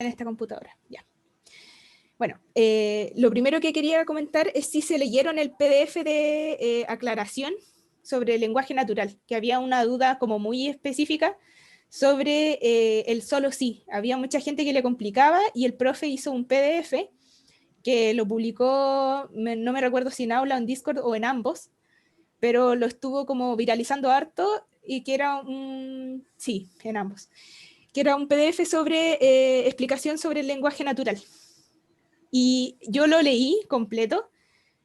en esta computadora. Ya. Bueno, lo primero que quería comentar es si se leyeron el PDF de aclaración sobre el lenguaje natural, que había una duda como muy específica sobre el solo sí. Había mucha gente que le complicaba y el profe hizo un PDF que lo publicó, no me recuerdo si en Aula, en Discord o en ambos, pero lo estuvo como viralizando harto y que era un... sí, en ambos. Que era un PDF sobre explicación sobre el lenguaje natural. Y yo lo leí completo,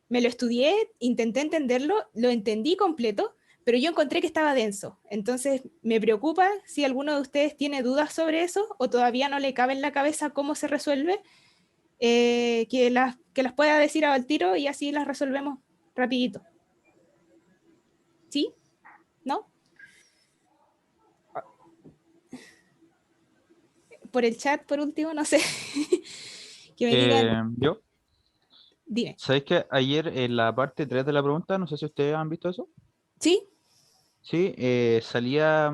me lo estudié, intenté entenderlo, lo entendí completo, pero yo encontré que estaba denso. Entonces me preocupa si alguno de ustedes tiene dudas sobre eso o todavía no le cabe en la cabeza cómo se resuelve, que las pueda decir al tiro y así las resolvemos rapidito. ¿Sí? ¿No? Por el chat, por último, no sé. Que me digan, Yo, dime. ¿sabéis que ayer en la parte 3 de la pregunta, no sé si ustedes han visto eso? ¿Sí? Sí, salía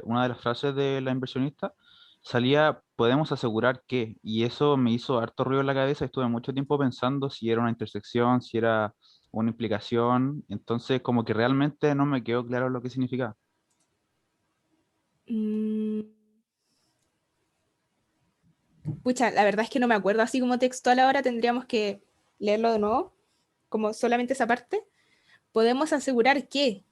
una de las frases de la inversionista, salía, podemos asegurar que, y eso me hizo harto ruido en la cabeza, estuve mucho tiempo pensando si era una intersección, si era una implicación, entonces como que realmente no me quedó claro lo que significaba. Mm, pucha, la verdad es que no me acuerdo así como textual ahora, tendríamos que leerlo de nuevo, como solamente esa parte. Podemos asegurar que,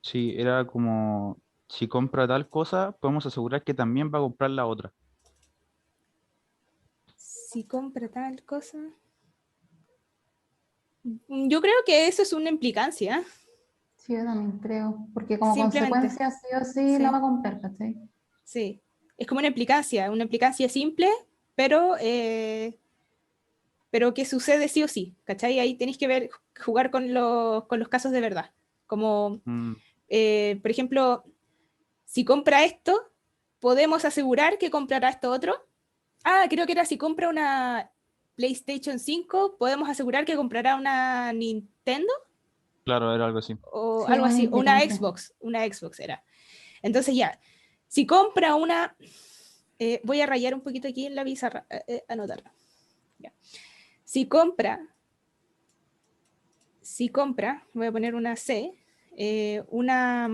Sí, era como, si compra tal cosa, podemos asegurar que también va a comprar la otra. si compra tal cosa... Yo creo que eso es una implicancia, Sí, yo también creo, porque como simplemente, consecuencia sí o sí la va sí, a comprar, ¿cachai? sí. Es como una implicancia simple, pero que sucede sí o sí, ¿cachai? Ahí tenéis que ver, jugar con los casos de verdad. Como, Mm, por ejemplo, si compra esto, podemos asegurar que comprará esto otro. Ah, creo que era si compra una PlayStation 5, podemos asegurar que comprará una Nintendo claro, era algo así. o Sí, es algo una así, o implicancia. Una Xbox era. Entonces ya, si compra una, voy a rayar un poquito aquí en la pizarra, anotarlo. Ya. Si compra, voy a poner una C, una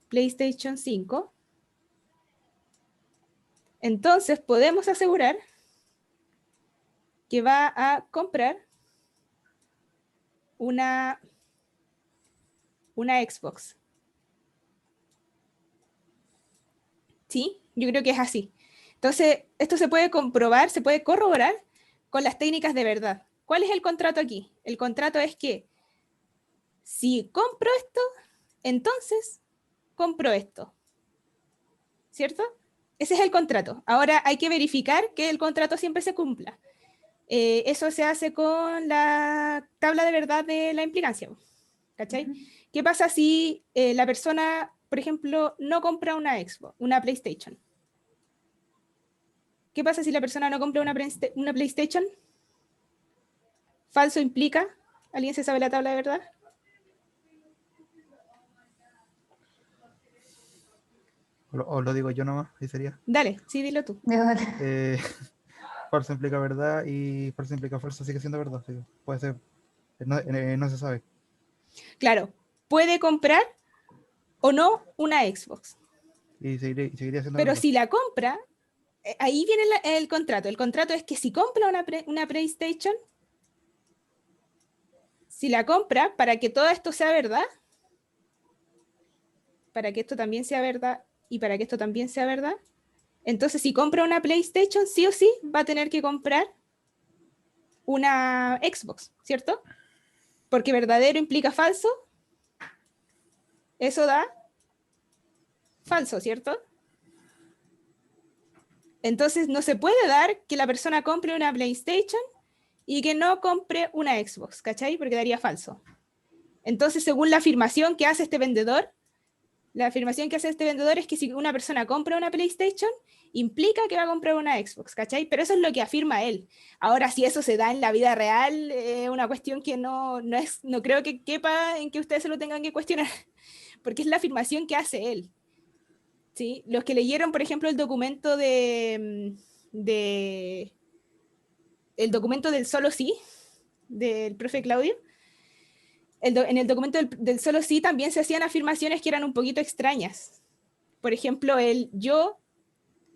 PlayStation 5, entonces podemos asegurar que va a comprar una, una Xbox. ¿Sí? Yo creo que es así. Entonces, esto se puede comprobar, se puede corroborar con las técnicas de verdad. ¿Cuál es el contrato aquí? El contrato es que si compro esto, entonces compro esto. ¿Cierto? Ese es el contrato. Ahora hay que verificar que el contrato siempre se cumpla. Eso se hace con la tabla de verdad de la implicancia. ¿Cachai? Ujú. ¿Qué pasa si la persona, por ejemplo, no compra una Xbox, una PlayStation? ¿Qué pasa si la persona no compra una PlayStation? ¿Falso implica? ¿Alguien se sabe la tabla de verdad? O lo digo yo nomás, ahí sería. Dale, sí, dilo tú. Dale. Eh, falso implica verdad y falso implica falso, sigue siendo verdad. Sí, puede ser, no se sabe. Claro, puede comprar o no una Xbox, Y seguiría siendo pero verdad. si la compra, ahí viene el contrato. El contrato es que si compra una PlayStation, si la compra, para que todo esto sea verdad, para que esto también sea verdad y para que esto también sea verdad, entonces si compra una PlayStation, sí o sí va a tener que comprar una Xbox, ¿cierto? Porque verdadero implica falso, eso da falso, ¿cierto? Entonces no se puede dar que la persona compre una PlayStation y que no compre una Xbox, ¿cachai? Porque daría falso. Entonces, según la afirmación que hace este vendedor, la afirmación que hace este vendedor es que si una persona compra una PlayStation, implica que va a comprar una Xbox, ¿cachai? Pero eso es lo que afirma él. Ahora, si eso se da en la vida real, es una cuestión que no creo que quepa en que ustedes se lo tengan que cuestionar, porque es la afirmación que hace él. ¿sí? Los que leyeron, por ejemplo, el documento el documento del solo sí, del profe Claudio, en el documento del solo sí también se hacían afirmaciones que eran un poquito extrañas. Por ejemplo, el yo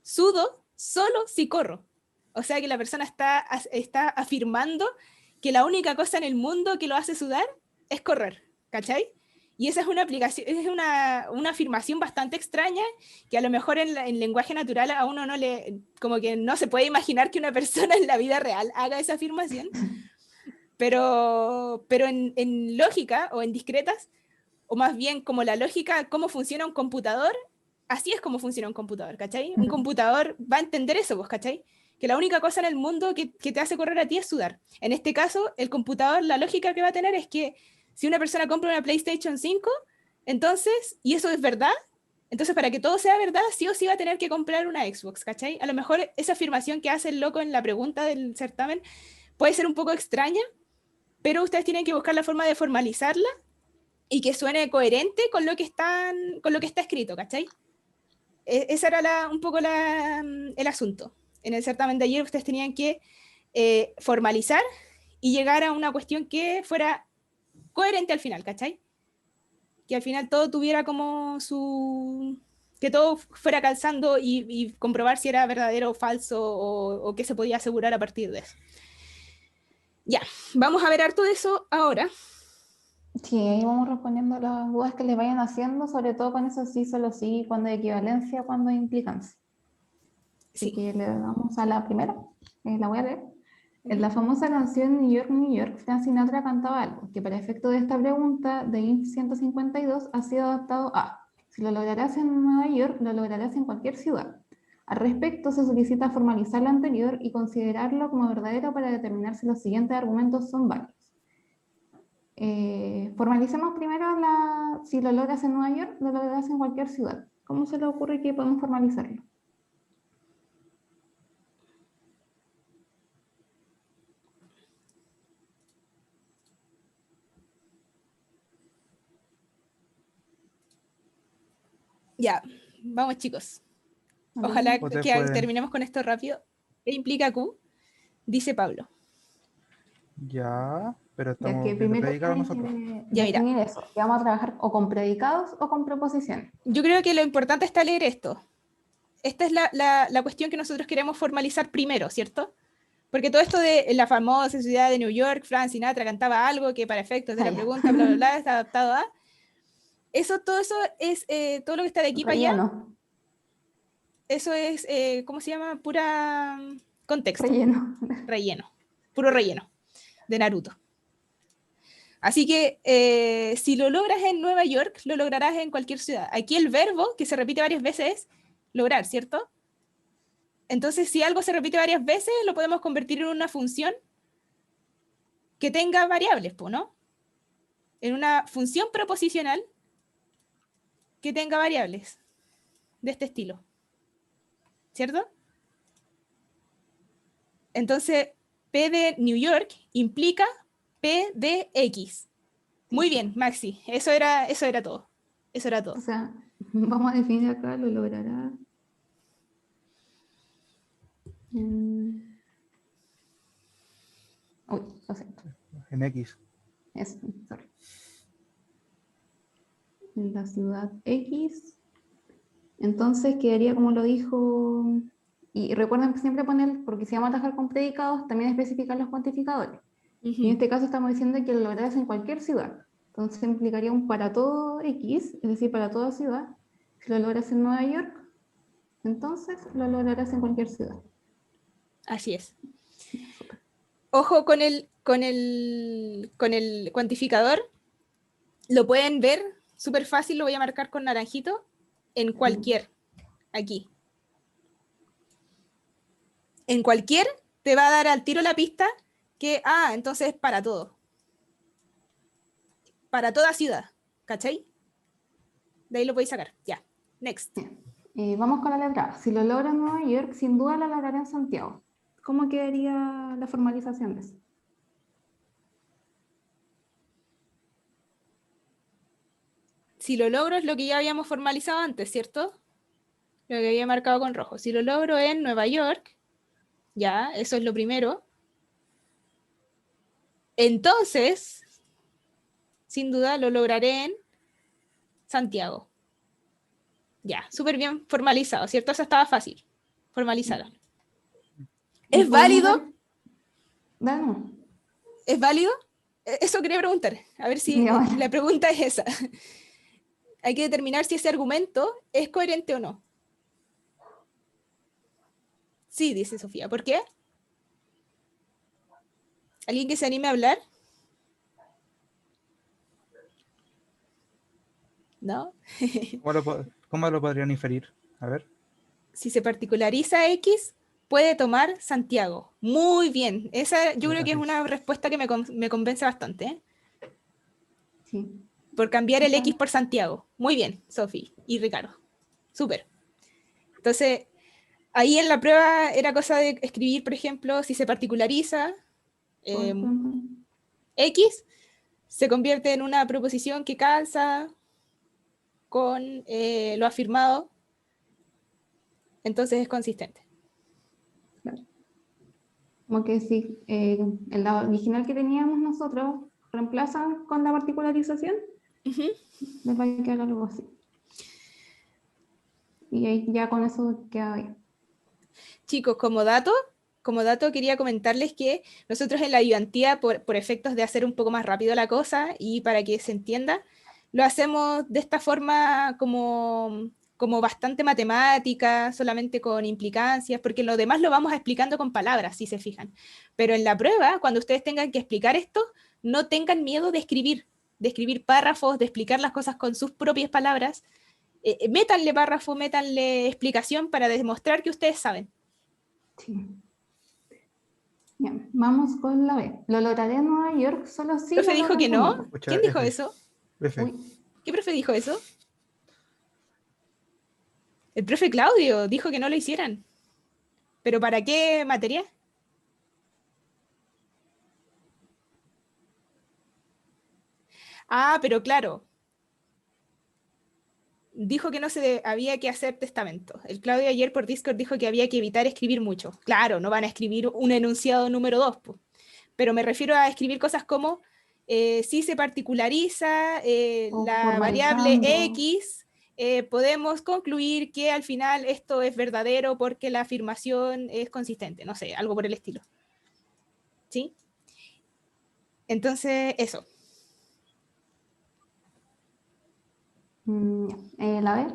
sudo solo si corro. O sea que la persona está afirmando que la única cosa en el mundo que lo hace sudar es correr, ¿cachai? Y esa es una aplicación, es una afirmación bastante extraña que a lo mejor en lenguaje natural a uno no le, como que no se puede imaginar que una persona en la vida real haga esa afirmación, pero en lógica o en discretas, o más bien como la lógica, cómo funciona un computador, así es como funciona un computador, ¿cachai? Un computador va a entender eso, vos, ¿cachai? Que la única cosa en el mundo que te hace correr a ti es sudar. En este caso, el computador, la lógica que va a tener es que si una persona compra una PlayStation 5, entonces, y eso es verdad, entonces para que todo sea verdad, sí o sí va a tener que comprar una Xbox, ¿cachai? A lo mejor esa afirmación que hace el loco en la pregunta del certamen puede ser un poco extraña, pero ustedes tienen que buscar la forma de formalizarla y que suene coherente con lo que está escrito, ¿cachai? Ese era un poco el asunto. En el certamen de ayer ustedes tenían que formalizar y llegar a una cuestión que fuera coherente al final, ¿cachai? Que al final todo tuviera como que todo fuera calzando y comprobar si era verdadero o falso o qué se podía asegurar a partir de eso. Ya, vamos a ver harto de eso ahora. Sí, ahí vamos respondiendo las dudas que les vayan haciendo, sobre todo con eso sí, solo sí, cuando hay equivalencia, cuando hay implicancia. Así Sí. que le damos a la primera, la voy a leer. En la famosa canción New York, New York, Frank Sinatra cantaba algo que para efecto de esta pregunta de INF 152 ha sido adaptado a: si lo lograrás en Nueva York, lo lograrás en cualquier ciudad. Al respecto, se solicita formalizar lo anterior y considerarlo como verdadero para determinar si los siguientes argumentos son válidos. Formalicemos primero si lo logras en Nueva York, lo lograrás en cualquier ciudad. ¿Cómo se le ocurre que podemos formalizarlo? Ya, vamos chicos. A ver. Ojalá Ustedes que pueden. terminemos con esto rápido. ¿Qué implica Q? Dice Pablo. Ya, pero Ya que estamos viendo primero predicados tienen nosotros. que Ya, mira. definir eso. Que vamos a trabajar o con predicados o con preposiciones. Yo creo que lo importante está leer esto. Esta es la cuestión que nosotros queremos formalizar primero, ¿cierto? Porque todo esto de la famosa ciudad de New York, Frank Sinatra cantaba algo que para efectos de Ah, la ya. pregunta, bla, bla, bla, está adaptado a... todo eso es, todo lo que está de aquí para allá, Relleno. eso es, ¿cómo se llama? Pura contexto, Relleno. relleno, puro relleno de Naruto. Así que si lo logras en Nueva York, lo lograrás en cualquier ciudad. Aquí el verbo, que se repite varias veces, es lograr, ¿cierto? Entonces, si algo se repite varias veces, lo podemos convertir en una función que tenga variables, ¿no? En una función proposicional que tenga variables de este estilo, ¿cierto? Entonces, P de New York implica P de X. Muy bien, Maxi, eso era todo. Eso era O todo. sea, vamos a definir acá, lo logrará. Uy, lo siento. En X. Sorry. En la ciudad X. Entonces quedaría como lo dijo. Y recuerden siempre poner, porque si vamos a trabajar con predicados, también especificar los cuantificadores. Y en este caso estamos diciendo que lo lograrás en cualquier ciudad. Entonces implicaría un para todo X, es decir, para toda ciudad. Si lo logras en Nueva York, entonces lo lograrás en cualquier ciudad. Así es. Ojo con el cuantificador. Lo pueden ver súper fácil, lo voy a marcar con naranjito, en cualquier, aquí. En cualquier te va a dar al tiro la pista que, entonces es para todo. Para toda ciudad, ¿cachai? De ahí lo podéis sacar. Ya, next. Vamos con la letra A. Si lo logra en Nueva York, sin duda lo logrará en Santiago. ¿Cómo quedaría la formalización de eso? Si lo logro es lo que ya habíamos formalizado antes, ¿cierto? lo que había marcado con rojo. Si lo logro en Nueva York, ya, eso es lo primero. Entonces, sin duda, lo lograré en Santiago. Ya, súper bien formalizado, ¿cierto? Eso estaba fácil, formalizado. ¿Es válido? No. ¿Es válido? Eso quería preguntar. A ver si Ya, bueno. la pregunta es esa. Hay que determinar si ese argumento es coherente o no. Sí, dice Sofía. ¿Por qué? ¿Alguien que se anime a hablar? ¿No? ¿Cómo lo podrían inferir? A ver. Si se particulariza X, puede tomar Santiago. Muy bien. Esa yo creo que es Gracias. una respuesta que me convence bastante, ¿eh? Sí. Por cambiar el Está. X por Santiago. Muy bien, Sofi y Ricardo. Súper. Entonces, ahí en la prueba era cosa de escribir, por ejemplo, si se particulariza Por ejemplo. X, se convierte en una proposición que calza con lo afirmado, entonces es consistente. Claro. Como que si el original que teníamos nosotros reemplaza con la particularización, Ujú. les va a quedar algo así. Y ahí ya con eso queda bien. Chicos, como dato quería comentarles que nosotros en la ayudantía, por efectos de hacer un poco más rápido la cosa y para que se entienda, lo hacemos de esta forma como bastante matemática, solamente con implicancias, porque lo demás lo vamos explicando con palabras, si se fijan. Pero en la prueba, cuando ustedes tengan que explicar esto, no tengan miedo de escribir párrafos, de explicar las cosas con sus propias palabras. Métanle párrafo, métanle explicación para demostrar que ustedes saben. Sí. Bien, vamos con la B. ¿Lo lograré en Nueva York? Solo sí ¿El profe lo dijo logro que en no? Temuco. Escucha, ¿Quién dijo F. eso? F. Uy, ¿Qué profe dijo eso? El profe Claudio dijo que no lo hicieran. ¿Pero para qué materia? Ah, pero claro. Dijo que no había que hacer testamento. El Claudio ayer por Discord dijo que había que evitar escribir mucho. Claro, no van a escribir un enunciado número 2, pero me refiero a escribir cosas como si se particulariza o la variable formalizando. X, podemos concluir que al final esto es verdadero porque la afirmación es consistente, no sé, algo por el estilo. ¿Sí? Entonces, eso. A ver,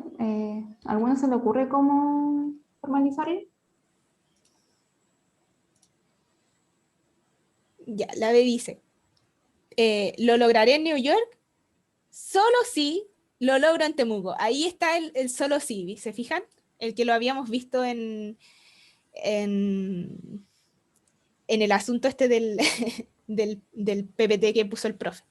¿a alguno se le ocurre cómo formalizarlo? Ya, la B dice, lo lograré en New York solo si lo logro en Temuco. Ahí está el solo si, ¿se fijan? El que lo habíamos visto en el asunto este del PPT que puso el profe.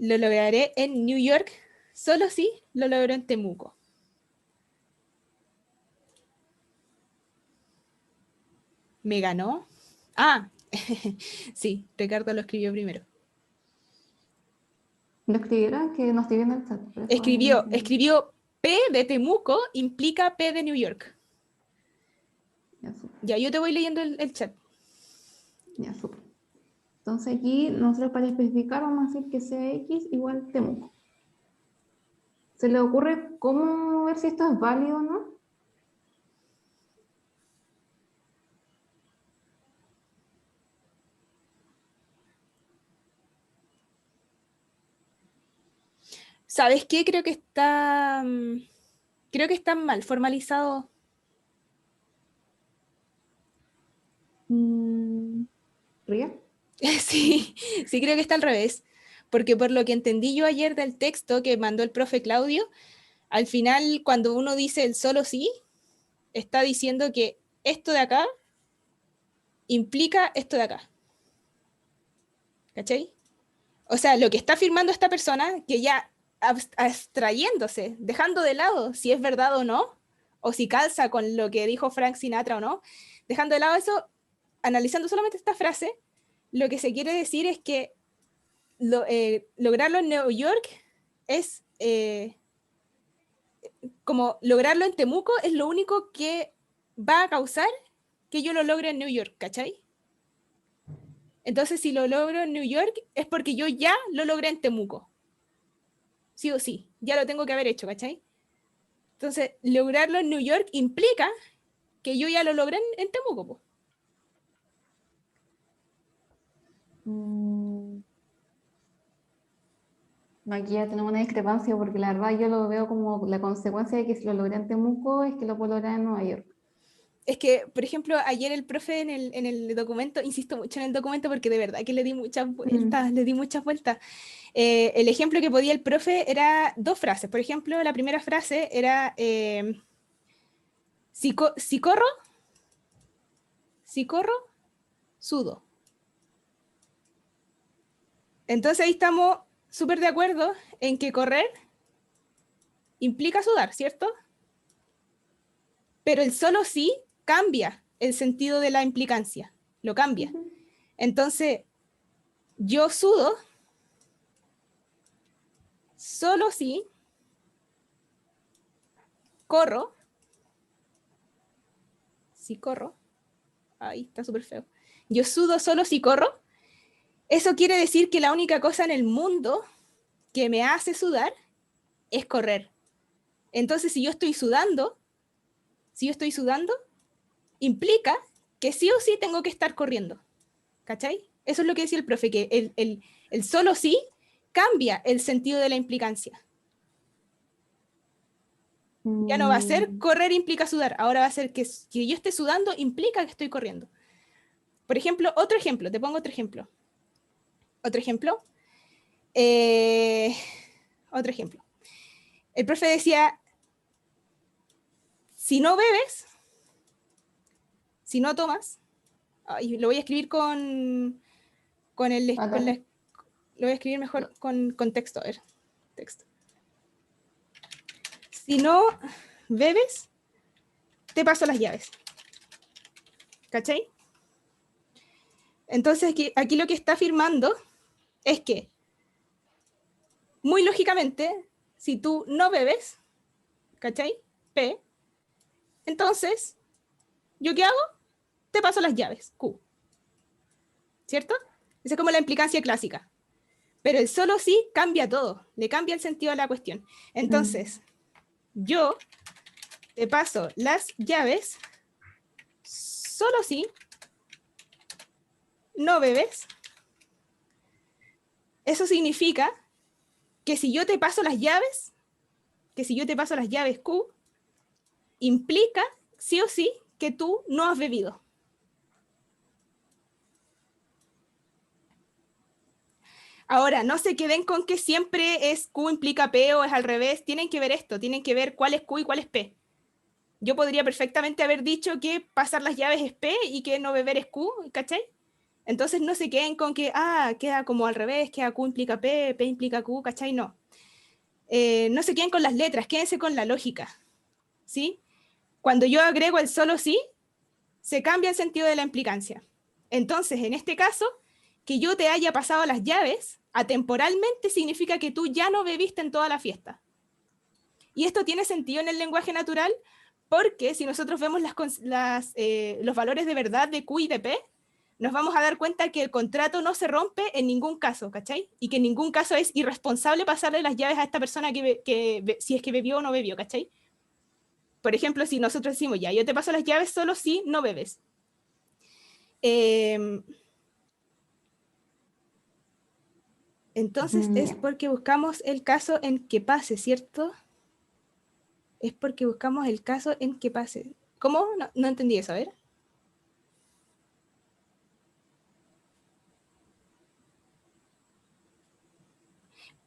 Lo lograré en New York solo si lo logro en Temuco. ¿Me ganó? Ah, sí, Ricardo lo escribió primero. Lo escribieron, que no estoy viendo el chat. Por eso Escribió P de Temuco implica P de New York. Ya, súper. Ya, yo te voy leyendo el chat. Ya, súper. Entonces aquí nosotros para especificar vamos a decir que sea X igual Temuco. ¿Se le ocurre cómo ver si esto es válido o no? ¿Sabes qué? Creo que está mal formalizado. ¿Ría? Sí, sí creo que está al revés. Porque por lo que entendí yo ayer del texto que mandó el profe Claudio, al final cuando uno dice el solo sí, está diciendo que esto de acá implica esto de acá. ¿Cachai? O sea, lo que está afirmando esta persona, que ya abstrayéndose, dejando de lado si es verdad o no, o si calza con lo que dijo Frank Sinatra o no, dejando de lado eso, analizando solamente esta frase, lo que se quiere decir es que lograrlo en Nueva York es como lograrlo en Temuco es lo único que va a causar que yo lo logre en New York, ¿cachai? Entonces, si lo logro en New York, es porque yo ya lo logré en Temuco. Sí o sí, ya lo tengo que haber hecho, ¿cachai? Entonces, lograrlo en New York implica que yo ya lo logré en Temuco, po. Aquí ya tenemos una discrepancia porque la verdad yo lo veo como la consecuencia de que si lo logré en Temuco es que lo puedo lograr en Nueva York. Es que, por ejemplo, ayer el profe en el documento, insisto mucho en el documento porque de verdad que le di muchas vueltas, el ejemplo que podía el profe era 2 frases. Por ejemplo, la primera frase era si corro, sudo. Entonces ahí estamos súper de acuerdo en que correr implica sudar, ¿cierto? Pero el solo sí cambia el sentido de la implicancia, lo cambia. Entonces, yo sudo solo si corro, ahí está súper feo. Yo sudo solo si corro. Eso quiere decir que la única cosa en el mundo que me hace sudar es correr. Entonces, si yo estoy sudando, implica que sí o sí tengo que estar corriendo. ¿Cachai? Eso es lo que decía el profe, que el solo sí cambia el sentido de la implicancia. Ya no va a ser correr implica sudar, ahora va a ser que yo esté sudando implica que estoy corriendo. Por ejemplo, te pongo otro ejemplo. Otro ejemplo. El profe decía, si no bebes, si no tomas, lo voy a escribir lo voy a escribir mejor con texto, a ver, texto. Si no bebes, te paso las llaves. ¿Cachai? Entonces aquí lo que está afirmando es que, muy lógicamente, si tú no bebes, ¿cachai? P, entonces, ¿yo qué hago? Te paso las llaves, Q. ¿Cierto? Esa es como la implicancia clásica. Pero el solo sí cambia todo, le cambia el sentido a la cuestión. Entonces, yo te paso las llaves solo si no bebes. Eso significa que si yo te paso las llaves, Q, implica sí o sí que tú no has bebido. Ahora, no se queden con que siempre es Q implica P o es al revés. Tienen que ver esto, tienen que ver cuál es Q y cuál es P. Yo podría perfectamente haber dicho que pasar las llaves es P y que no beber es Q, ¿cachai? Entonces no se queden con que, queda como al revés, queda Q implica P, P implica Q, ¿cachai? No. No se queden con las letras, quédense con la lógica, ¿sí? Cuando yo agrego el solo sí, se cambia el sentido de la implicancia. Entonces, en este caso, que yo te haya pasado las llaves, atemporalmente significa que tú ya no bebiste en toda la fiesta. Y esto tiene sentido en el lenguaje natural porque si nosotros vemos los valores de verdad de Q y de P, nos vamos a dar cuenta que el contrato no se rompe en ningún caso, ¿cachai? Y que en ningún caso es irresponsable pasarle las llaves a esta persona si es que bebió o no bebió, ¿cachai? Por ejemplo, si nosotros decimos, ya, yo te paso las llaves solo si no bebes. Entonces es porque buscamos el caso en que pase, ¿cierto? Es porque buscamos el caso en que pase. ¿Cómo? No entendí eso, a ver.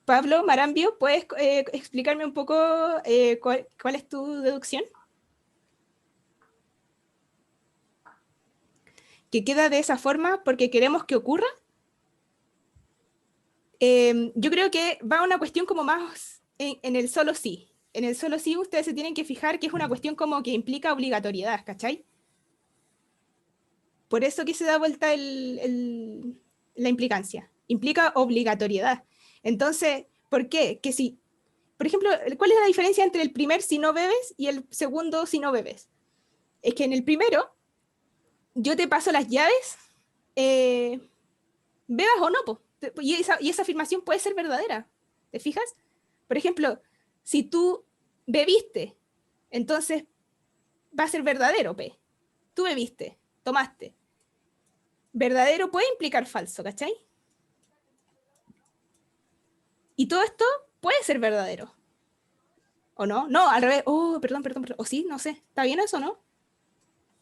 Pablo Marambio, ¿puedes explicarme un poco cuál es tu deducción? ¿Que queda de esa forma porque queremos que ocurra? Yo creo que va a una cuestión como más en el solo sí. En el solo sí ustedes se tienen que fijar que es una cuestión como que implica obligatoriedad, ¿cachai? Por eso que se da vuelta la implicancia. Implica obligatoriedad. Entonces, ¿por qué? Que si por ejemplo, ¿cuál es la diferencia entre el primer si no bebes y el segundo si no bebes? Es que en el primero, yo te paso las llaves, bebas o no, po. Y esa afirmación puede ser verdadera, ¿te fijas? Por ejemplo, si tú bebiste, entonces va a ser verdadero, P. Tú bebiste, tomaste. Verdadero puede implicar falso, ¿cachai? Y todo esto puede ser verdadero. ¿O no? No, al revés. Oh, perdón. O sí, no sé. ¿Está bien eso, no?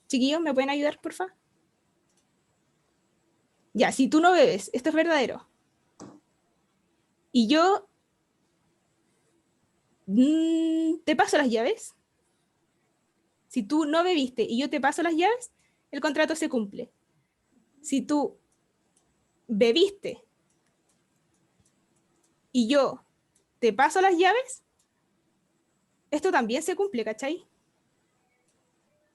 Chiquillos, ¿me pueden ayudar, por favor? Ya, si tú no bebes, esto es verdadero. Y yo te paso las llaves. Si tú no bebiste y yo te paso las llaves, el contrato se cumple. Si tú bebiste y yo te paso las llaves, esto también se cumple, ¿cachai?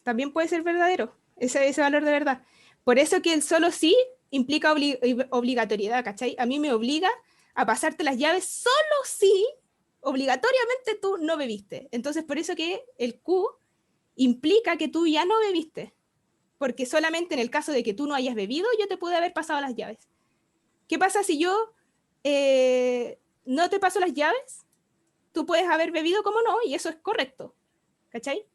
También puede ser verdadero, ese valor de verdad. Por eso que el solo sí implica obligatoriedad, ¿cachai? A mí me obliga a pasarte las llaves solo si obligatoriamente tú no bebiste. Entonces, por eso que el Q implica que tú ya no bebiste, porque solamente en el caso de que tú no hayas bebido, yo te pude haber pasado las llaves. ¿Qué pasa si yo no te paso las llaves? Tú puedes haber bebido como no, y eso es correcto, ¿cachai?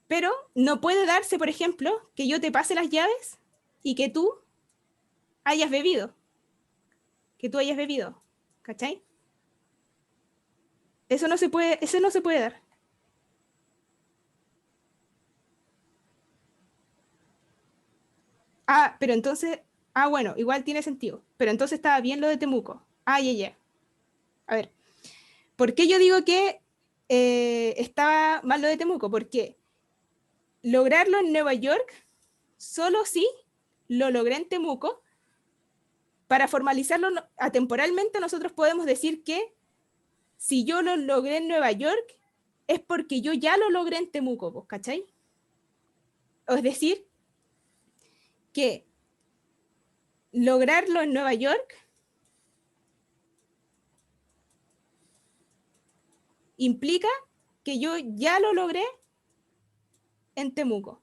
Pero no puede darse, por ejemplo, que yo te pase las llaves y que tú hayas bebido. ¿Cachai? Eso no se puede dar. Pero entonces, bueno, igual tiene sentido. Pero entonces estaba bien lo de Temuco. Ya. A ver, ¿por qué yo digo que estaba mal lo de Temuco? Porque lograrlo en Nueva York, solo si lo logré en Temuco. Para formalizarlo atemporalmente, nosotros podemos decir que si yo lo logré en Nueva York, es porque yo ya lo logré en Temuco, ¿cachai? Es decir, que lograrlo en Nueva York implica que yo ya lo logré en Temuco.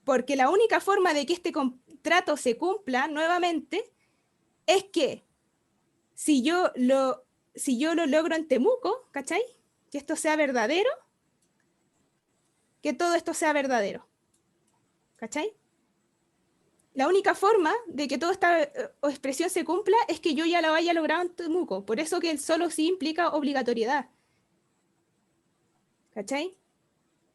Porque la única forma de que este contrato se cumpla nuevamente es que si yo lo logro en Temuco, ¿cachai? Que esto sea verdadero, que todo esto sea verdadero, ¿cachai? La única forma de que toda esta expresión se cumpla es que yo ya la haya logrado en Temuco. Por eso que el solo sí implica obligatoriedad. ¿Cachai?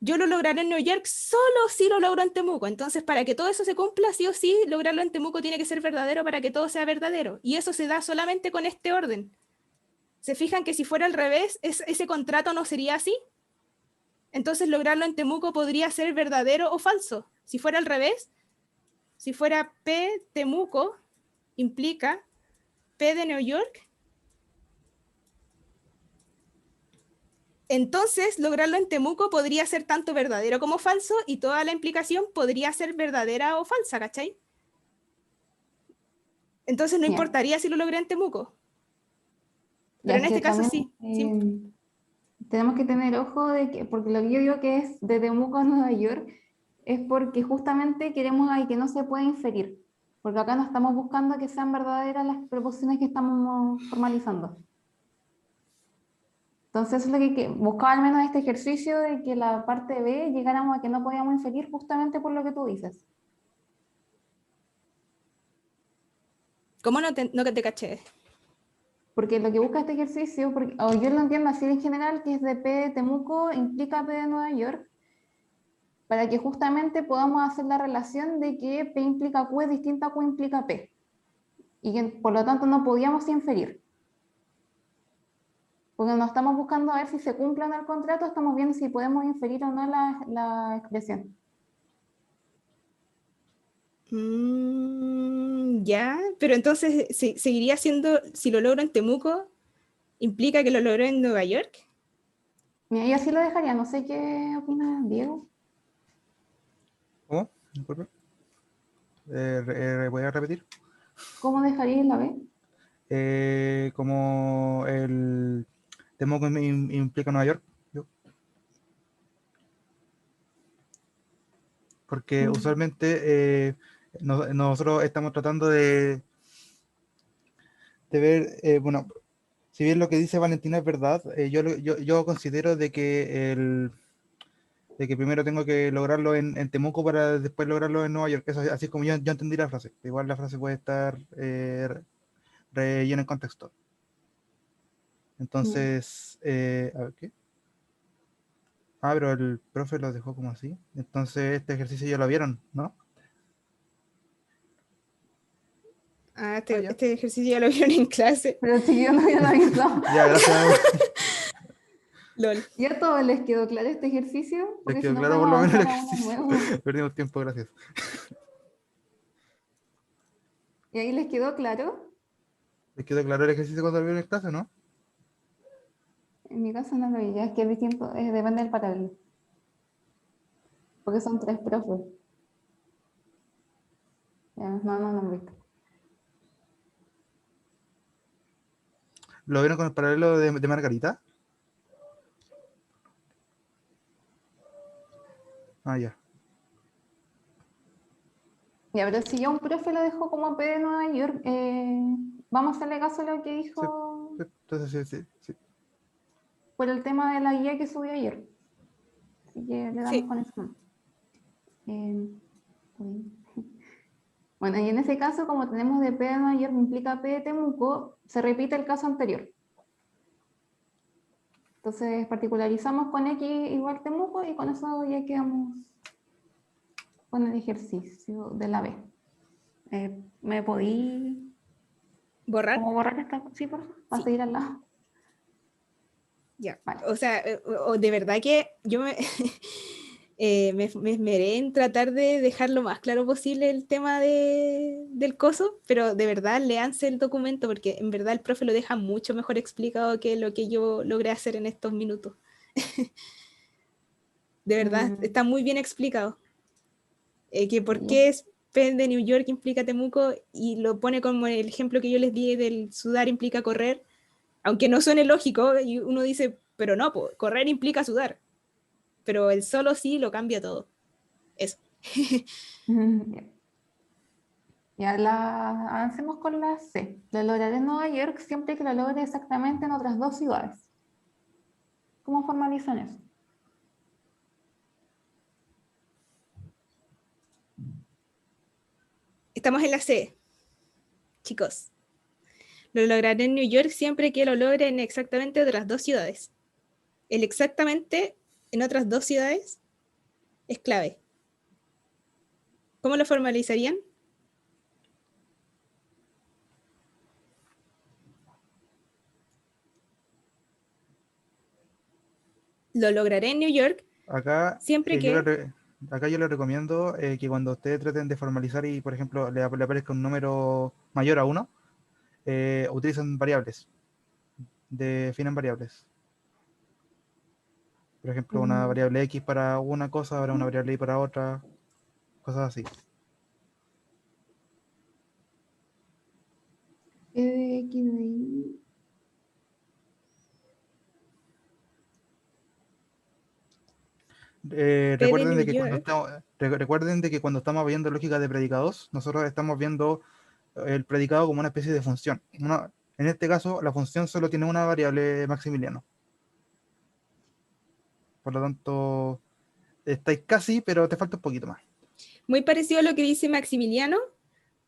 Yo lo lograré en New York solo si lo logro en Temuco. Entonces, para que todo eso se cumpla, sí o sí, lograrlo en Temuco tiene que ser verdadero para que todo sea verdadero. Y eso se da solamente con este orden. ¿Se fijan que si fuera al revés, ese contrato no sería así? Entonces, lograrlo en Temuco podría ser verdadero o falso. Si fuera al revés, si fuera P Temuco, implica P de New York, entonces lograrlo en Temuco podría ser tanto verdadero como falso y toda la implicación podría ser verdadera o falsa, ¿cachai? Entonces no importaría si lo logré en Temuco. Pero en este caso sí. Tenemos que tener ojo de que, porque lo que yo digo que es de Temuco a Nueva York, es porque justamente queremos ahí que no se pueda inferir, porque acá no estamos buscando que sean verdaderas las proposiciones que estamos formalizando. Entonces eso es lo que buscaba al menos este ejercicio de que la parte B llegáramos a que no podíamos inferir justamente por lo que tú dices. ¿Cómo no te caché? Porque lo que busca este ejercicio, o yo lo entiendo así en general, que es de P de Temuco implica P de Nueva York, para que justamente podamos hacer la relación de que P implica Q es distinta a Q implica P. Y que por lo tanto no podíamos inferir. Porque no estamos buscando a ver si se cumple o no el contrato, estamos viendo si podemos inferir o no la expresión. Ya, pero entonces seguiría siendo, si lo logro en Temuco, ¿implica que lo logré en Nueva York? Mira, yo así lo dejaría, no sé qué opina Diego. ¿Cómo? Disculpe. ¿Voy a repetir? ¿Cómo dejaría la B? como el Temuco implica Nueva York. Porque usualmente nosotros estamos tratando de ver, bueno, si bien lo que dice Valentina es verdad, yo considero de que primero tengo que lograrlo en Temuco para después lograrlo en Nueva York. Eso, así es como yo entendí la frase. Igual la frase puede estar rellena en contexto. Entonces, a ver, ¿qué? Ah, pero el profe lo dejó como así. Entonces, este ejercicio ya lo vieron, ¿no? Ah, Ya. este ejercicio ya lo vieron en clase. Pero chiquillos no habían avisado. Ya, gracias. LOL. ¿Ya a todos les quedó claro este ejercicio? Les Porque si quedó no claro por podemos lo menos el avanzar a uno ejercicio. nuevo. Perdimos tiempo, gracias. ¿Y ahí les quedó claro? Les quedó claro el ejercicio cuando lo vieron en clase, ¿no? En mi caso no lo vi, ya es que es distinto, depende del paralelo. Porque son 3 profes. Ya, no han visto. ¿Lo vieron con el paralelo de Margarita? Ah, ya. Ya, pero si ya un profe lo dejó como P de Nueva York, vamos a hacerle caso a lo que Sí, dijo sí. Entonces, sí. por el tema de la guía que subió ayer. Así que le damos Sí. con eso. Uy. Bueno, y en ese caso, como tenemos de P de Nueva York implica P de Temuco, se repite el caso anterior. Entonces particularizamos con X igual Temuco y con eso ya quedamos con el ejercicio de la B. ¿Me podí ¿Borrar? como borrar esta? Sí, por favor, para Sí. seguir al lado. Ya. Vale. O sea, de verdad que yo me esmeré en tratar de dejar lo más claro posible el tema del coso, pero de verdad léanse el documento porque en verdad el profe lo deja mucho mejor explicado que lo que yo logré hacer en estos minutos. De verdad, está muy bien explicado. Que por qué es P de New York implica Temuco y lo pone como el ejemplo que yo les di del sudar implica correr, aunque no suene lógico y uno dice, pero no, correr implica sudar, pero el solo sí lo cambia todo. Eso. Ya avancemos con la C. Lo lograré en Nueva York siempre que lo logre exactamente en otras 2 ciudades. ¿Cómo formalizan eso? Estamos en la C, chicos. Lo lograré en New York siempre que lo logre en exactamente otras 2 ciudades. El exactamente en otras 2 ciudades es clave. ¿Cómo lo formalizarían? Lo lograré en New York Acá, siempre que... acá yo les recomiendo que cuando ustedes traten de formalizar y, por ejemplo, le aparezca un número mayor a 1, utilizan variables, definen variables. Por ejemplo, una variable X para una cosa, ahora una variable Y para otra, cosas así. P de X de Y. P de Recuerden New de que York. recuerden de que cuando estamos viendo lógica de predicados, nosotros estamos viendo el predicado como una especie de función. En este caso, la función solo tiene una variable Maximiliano. Por lo tanto, estáis casi, pero te falta un poquito más. Muy parecido a lo que dice Maximiliano,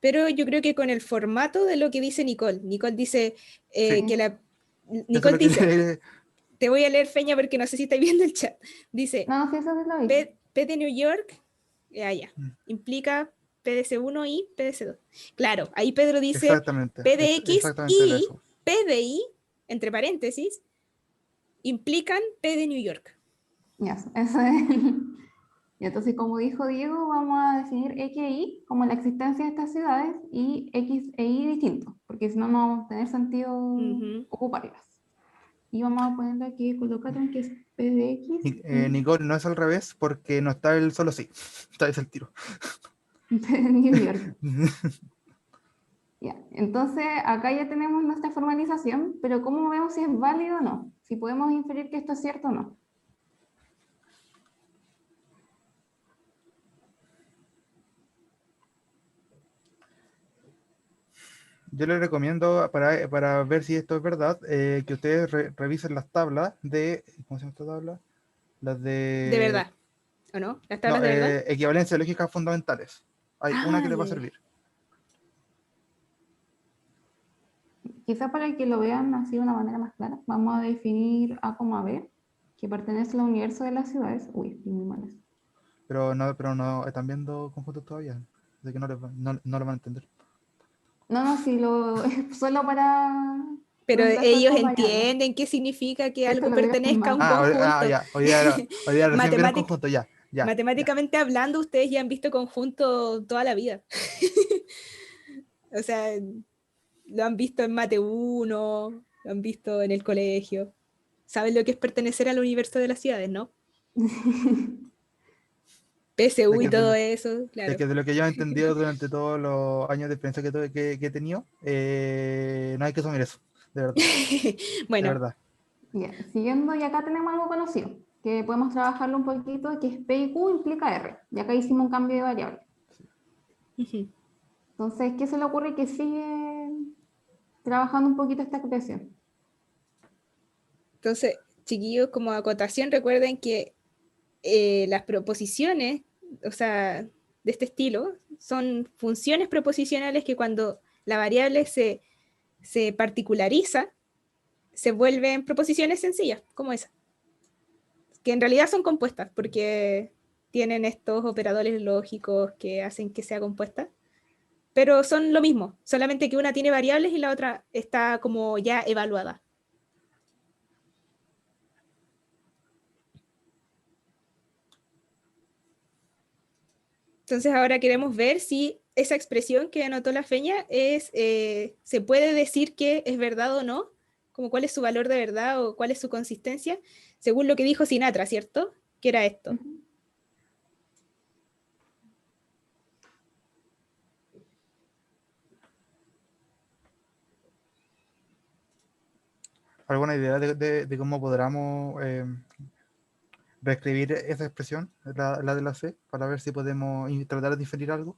pero yo creo que con el formato de lo que dice Nicole. Nicole dice que la... Eso es Nicole lo que dice, te voy a leer, Feña, porque no sé si estáis viendo el chat. Dice, No, sí, eso sí lo vi. P de New York, ya, implica PDC1 y PDC2. Claro, ahí Pedro dice Exactamente. P de X Exactamente y eso. P de Y, entre paréntesis, implican P de New York. Ya, eso es. Y entonces, como dijo Diego, vamos a definir X e Y como la existencia de estas ciudades y X e Y distintos, porque si no, no vamos a tener sentido ocuparlas. Y vamos a ponerle aquí, colocaron que es P de X. Nicole, no es al revés, porque no está el solo sí. Está el tiro. P de New York. Ya. Entonces, acá ya tenemos nuestra formalización, pero ¿cómo vemos si es válido o no? Si podemos inferir que esto es cierto o no. Yo les recomiendo, para ver si esto es verdad, que ustedes revisen las tablas de, ¿cómo se llama esta tabla? Las De de, verdad, ¿o no? ¿Las no, tablas de verdad? equivalencia lógicas fundamentales. Hay una Ah, que les va a ya, ya. servir. Quizá para que lo vean así de una manera más clara, vamos a definir A como B, que pertenece al universo de las ciudades. Uy, estoy muy mal eso. Pero no están viendo conjuntos todavía. Así que no lo van a entender. No, no, sí, solo para Pero reemplazar ellos dos variables. entienden qué significa que Esto algo lo vieron pertenezca a más. un conjunto. Ya. Hoy día recién vieron Matemátic- conjunto. Ya. Matemáticamente hablando, ustedes ya han visto conjunto toda la vida. O sea, lo han visto en Mate 1, lo han visto en el colegio. Saben lo que es pertenecer al universo de las ciudades, ¿no? De PSU y que, todo de, eso, de claro. que de lo que yo he entendido durante todos los años de experiencia que he tenido, no hay que asumir eso. De verdad. De Bueno, verdad. Ya, siguiendo, y acá tenemos algo conocido, que podemos trabajarlo un poquito, que es P y Q implica R. Y acá hicimos un cambio de variable. ujú. Entonces, ¿qué se le ocurre que sigue trabajando un poquito esta expresión? Entonces, chiquillos, como acotación, recuerden que las proposiciones, o sea, de este estilo, son funciones proposicionales que cuando la variable se particulariza, se vuelven proposiciones sencillas, como esa, que en realidad son compuestas, porque tienen estos operadores lógicos que hacen que sea compuesta, pero son lo mismo, solamente que una tiene variables y la otra está como ya evaluada. Entonces ahora queremos ver si esa expresión que anotó la Feña se puede decir que es verdad o no, como cuál es su valor de verdad o cuál es su consistencia, según lo que dijo Sinatra, ¿cierto? Que era esto. Ujú. ¿Alguna idea de cómo podamos reescribir esa expresión, la de la C, para ver si podemos tratar de diferir algo?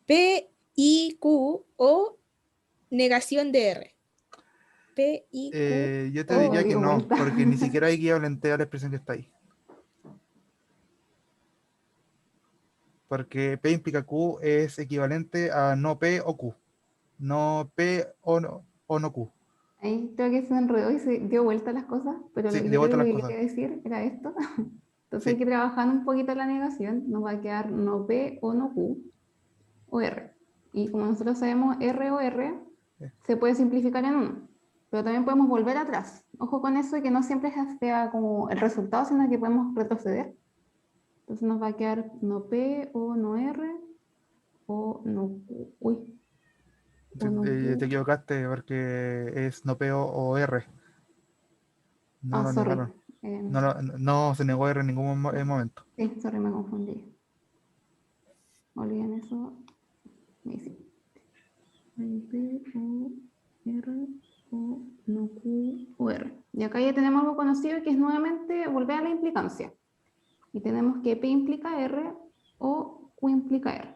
P, I, Q o negación de R. P, I, Q Yo te Lo o... diría que dio no, vuelta. porque ni siquiera hay guía a la expresión que está ahí. Porque P implica Q es equivalente a no P o Q. No P o no Q. Ahí creo que se enredó y se dio vuelta las cosas, pero Sí, de yo creo vuelta que lo las que cosas. quería decir era esto. Entonces hay Sí, que trabajar un poquito la negación, nos va a quedar no P o no Q o R. Y como nosotros sabemos R o R, eh, se puede simplificar en uno, pero también podemos volver atrás. Ojo con eso, que no siempre sea como el resultado, sino que podemos retroceder. Entonces nos va a quedar no P o no R o no Q. Uy, sí, o no te Q. equivocaste porque es no P o R. No Ah, lo sorry. negaron. No se negó R en ningún momento. Sí, sorry, me confundí. Olviden eso. Ahí sí. P, O, R, O, no Q, O, R. Y acá ya tenemos algo conocido que es nuevamente volver a la implicancia. Y tenemos que P implica R o Q implica R.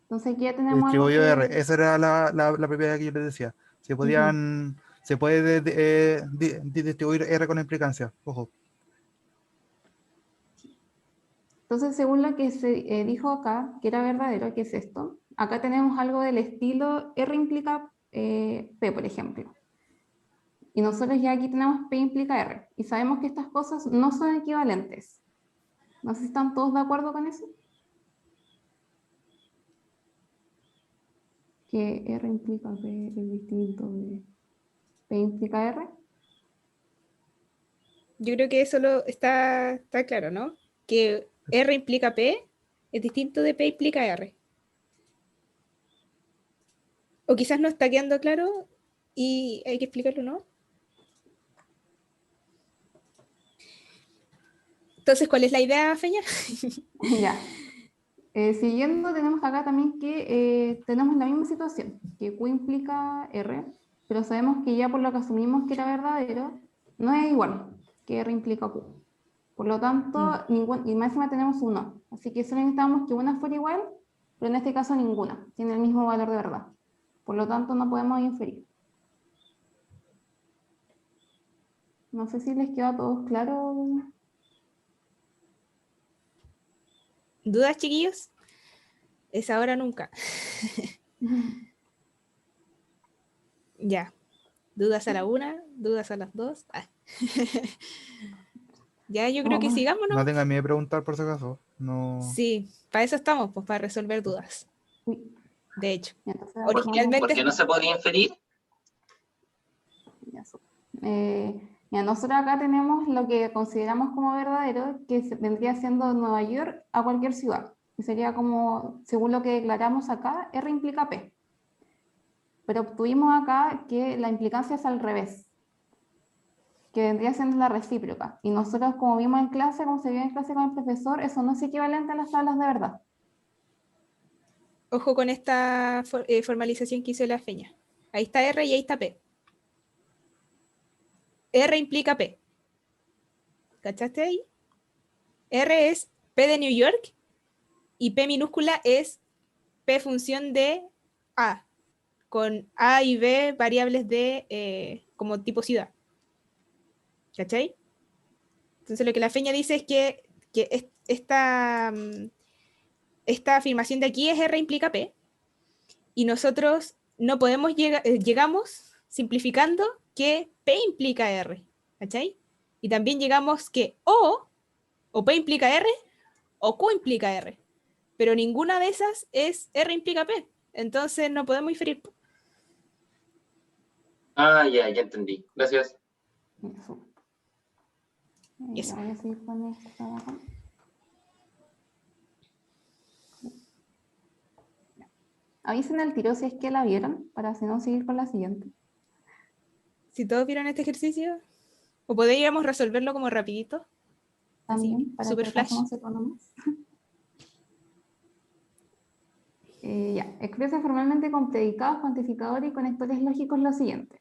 Entonces aquí ya tenemos algo Distribuyó R. que... Esa era la propiedad que yo les decía. Ujú. Se puede distribuir R con implicancia. Ojo. Entonces, según lo que se dijo acá, que era verdadero, que es esto, acá tenemos algo del estilo R implica P, por ejemplo. Y nosotros ya aquí tenemos P implica R. Y sabemos que estas cosas no son equivalentes. No sé si están todos de acuerdo con eso. Que R implica P es distinto de P implica R. Yo creo que eso está claro, ¿no? Que R implica P es distinto de P implica R. O quizás no está quedando claro y hay que explicarlo, ¿no? Entonces, ¿cuál es la idea, Feña? Ya. Siguiendo, tenemos acá también que tenemos la misma situación, que Q implica R, pero sabemos que ya por lo que asumimos que era verdadero, no es igual que R implica Q. Por lo tanto, y máxima tenemos un no. Así que solo necesitamos que una fuera igual, pero en este caso ninguna. Tiene el mismo valor de verdad. Por lo tanto, no podemos inferir. No sé si les queda a todos claro. ¿Dudas, chiquillos? Es ahora o nunca. Ya. ¿Dudas a la 1? ¿Dudas a las 2? Ah. Ya, yo creo que Oh, sigamos, ¿no? No tengan miedo de preguntar por si acaso. No. Sí, para eso estamos, pues para resolver dudas. uy, De hecho, ya, entonces vamos- originalmente... ¿Por qué no se podía inferir? Ya, mira, nosotros acá tenemos lo que consideramos como verdadero, que vendría siendo Nueva York a cualquier ciudad. Y sería como, según lo que declaramos acá, R implica P. Pero obtuvimos acá que la implicancia es al revés, que vendría siendo la recíproca. Y nosotros, como vimos en clase, como se vio en clase con el profesor, eso no es equivalente a las tablas de verdad. Ojo con esta formalización que hizo la Feña. Ahí está R y ahí está P. R implica P. ¿Cachaste ahí? R es P de New York y P minúscula es P función de A, con A y B variables de como tipo ciudad. ¿Cachai? Entonces lo que la Feña dice es que esta afirmación de aquí es R implica P y nosotros no podemos llegamos simplificando que P implica R. ¿Cachai? Y también llegamos que o P implica R o Q implica R. Pero ninguna de esas es R implica P. Entonces no podemos inferir. Ah, ya entendí. Gracias. Eso. Eso. Ya voy a seguir con esta de acá. Avisen al tiro si es que la vieron, para si no seguir con la siguiente. Si todos vieron este ejercicio, o podríamos resolverlo como rapidito. También, Así, para super que flash. no sepa más. Ya, expresa formalmente con predicados, cuantificadores y conectores lógicos lo siguiente.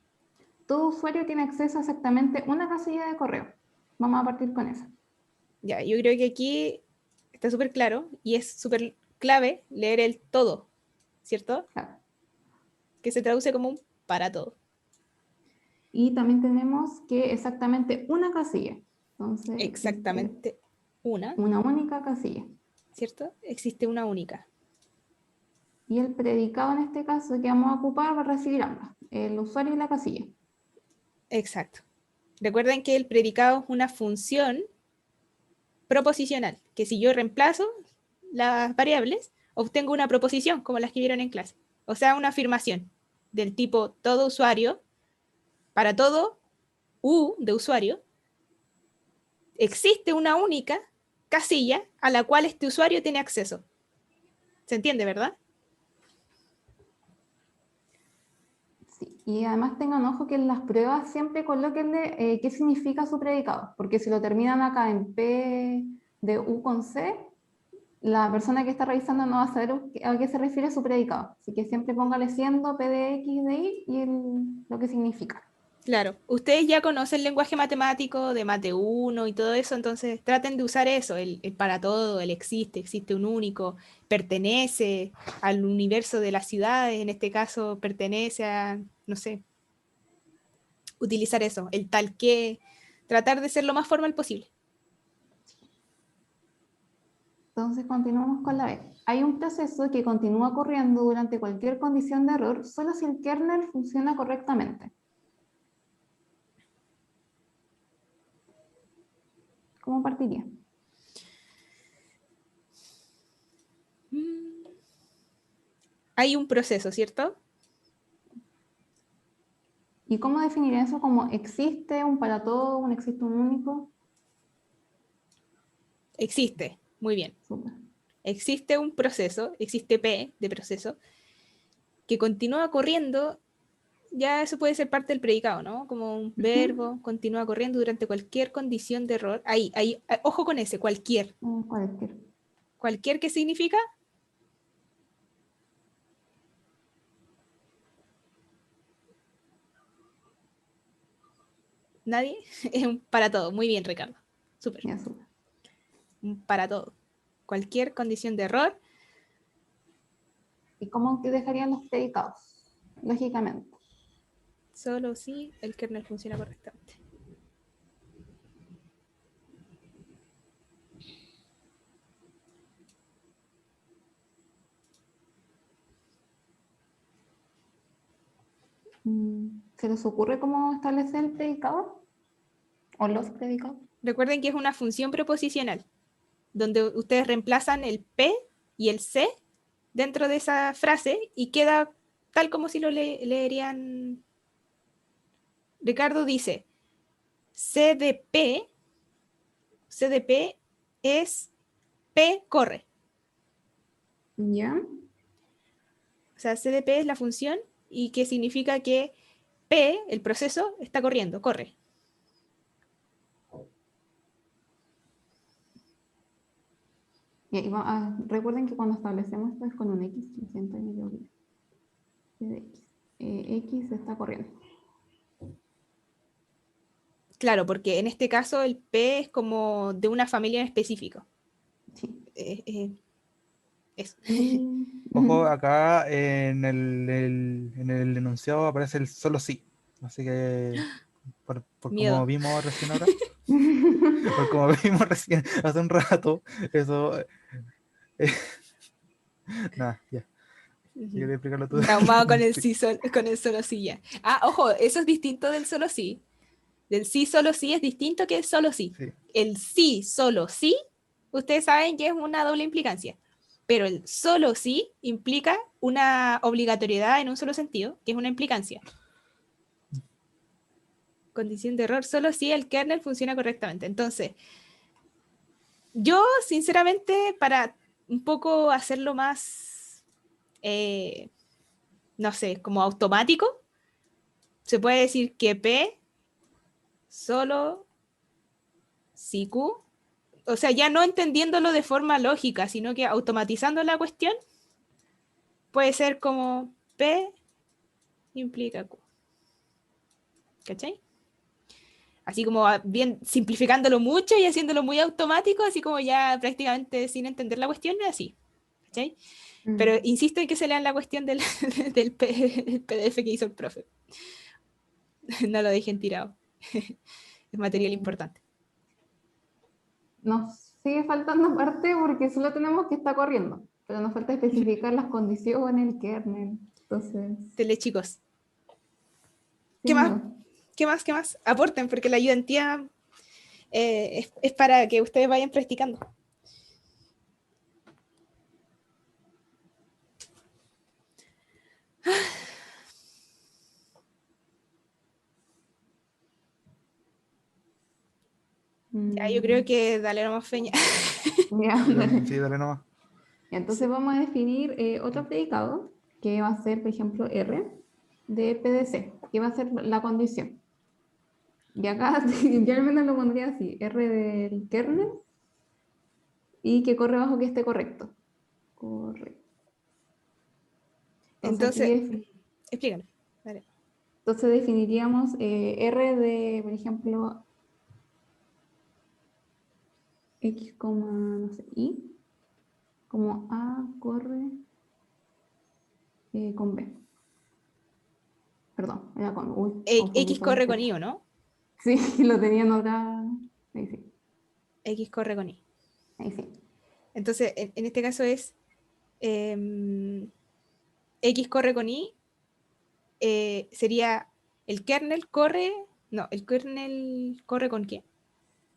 Todo usuario tiene acceso a exactamente una casilla de correo. Vamos a partir con eso. Ya, yo creo que aquí está súper claro y es súper clave leer el todo, ¿cierto? Claro. Que se traduce como un para todo. Y también tenemos que exactamente una casilla. Entonces, Exactamente una, una única casilla. ¿cierto? Existe una única. Y el predicado en este caso que vamos a ocupar va a recibir ambas, el usuario y la casilla. Exacto. Recuerden que el predicado es una función proposicional, que si yo reemplazo las variables, obtengo una proposición, como las que vieron en clase. O sea, una afirmación del tipo todo usuario, para todo U de usuario, existe una única casilla a la cual este usuario tiene acceso. ¿Se entiende, verdad? Sí. Y además tengan ojo que en las pruebas siempre colóquenle qué significa su predicado, porque si lo terminan acá en P de U con C, la persona que está revisando no va a saber a qué se refiere su predicado. Así que siempre póngale siendo P de X de Y y lo que significa. Claro, ustedes ya conocen el lenguaje matemático de Mate 1 y todo eso, entonces traten de usar eso, el para todo, el existe un único, pertenece al universo de las ciudades, en este caso pertenece a, no sé, utilizar eso, el tal que, tratar de ser lo más formal posible. Entonces continuamos con la B. Hay un proceso que continúa corriendo durante cualquier condición de error solo si el kernel funciona correctamente. ¿Cómo partiría? Hay un proceso, ¿cierto? ¿Y cómo definir eso? ¿Como existe un para todo, un existe un único? Existe, muy bien. Súper. Existe un proceso, existe P de proceso, que continúa corriendo ya eso puede ser parte del predicado, ¿no? Como un verbo, continúa corriendo durante cualquier condición de error. Ahí, ojo con ese, cualquier. Cualquier. ¿Cualquier qué significa? ¿Nadie? Es un para todo. Muy bien, Ricardo. Súper. Ya, súper. Un para todo. Cualquier condición de error. ¿Y cómo que dejarían los predicados? Lógicamente. Solo si el kernel funciona correctamente. ¿Se les ocurre cómo establecer el predicado? ¿O los predicados? Recuerden que es una función preposicional, donde ustedes reemplazan el P y el C dentro de esa frase y queda tal como si lo leerían. Ricardo dice, CDP es P corre. ¿Ya? O sea, CDP es la función y que significa que P, el proceso, está corriendo, corre. Recuerden que cuando establecemos esto es con un X, lo siento, me equivoqué. De X. X está corriendo. Claro, porque en este caso el P es como de una familia en específico. Sí. Eso. Ojo, acá en el enunciado aparece el solo sí. Así que, por Miedo. como vimos recién ahora, por como vimos recién hace un rato, eso. Nada, ya. Si quieres explicarlo tú. Traumado con el sí, con el solo sí ya. Ah, ojo, eso es distinto del solo sí. Del sí solo sí es distinto que el solo sí. Sí. El sí solo sí, ustedes saben que es una doble implicancia. Pero el solo sí implica una obligatoriedad en un solo sentido, que es una implicancia. Condición de error, solo si el kernel funciona correctamente. Entonces, yo sinceramente, para un poco hacerlo más, no sé, como automático, se puede decir que P solo si Q, o sea, ya no entendiéndolo de forma lógica, sino que automatizando la cuestión, puede ser como P implica Q. ¿Cachai? Así como bien simplificándolo mucho y haciéndolo muy automático, así como ya prácticamente sin entender la cuestión, así. ¿Cachai? Pero insisto en que se lean la cuestión del, del PDF que hizo el profe. No lo dejen tirado. Es material importante. Nos sigue faltando parte porque solo tenemos que estar corriendo, pero nos falta especificar las condiciones, el kernel. Entonces, Tele, chicos. ¿Qué sin más? miedo. ¿Qué más? ¿Qué más? Aporten, porque la ayudantía es para que ustedes vayan practicando. Ya, yo creo que dale nomás feña. Ya, Sí, dale nomás. entonces vamos a definir otro predicado que va a ser, por ejemplo, R de PDC, que va a ser la condición. Y acá yo al menos lo pondría así, R del kernel y que corre bajo que esté correcto. Correcto. Entonces, explícalo. Dale. Entonces definiríamos R de, por ejemplo, X, no sé, Y, como A corre con B. Perdón, era con, uy, confundí X con corre con Z. I, ¿o no? Sí, lo tenía en otra. Ahí sí, X corre con I. ahí sí. Entonces, en este caso es X corre con I, sería el kernel corre, no, el kernel corre con qué.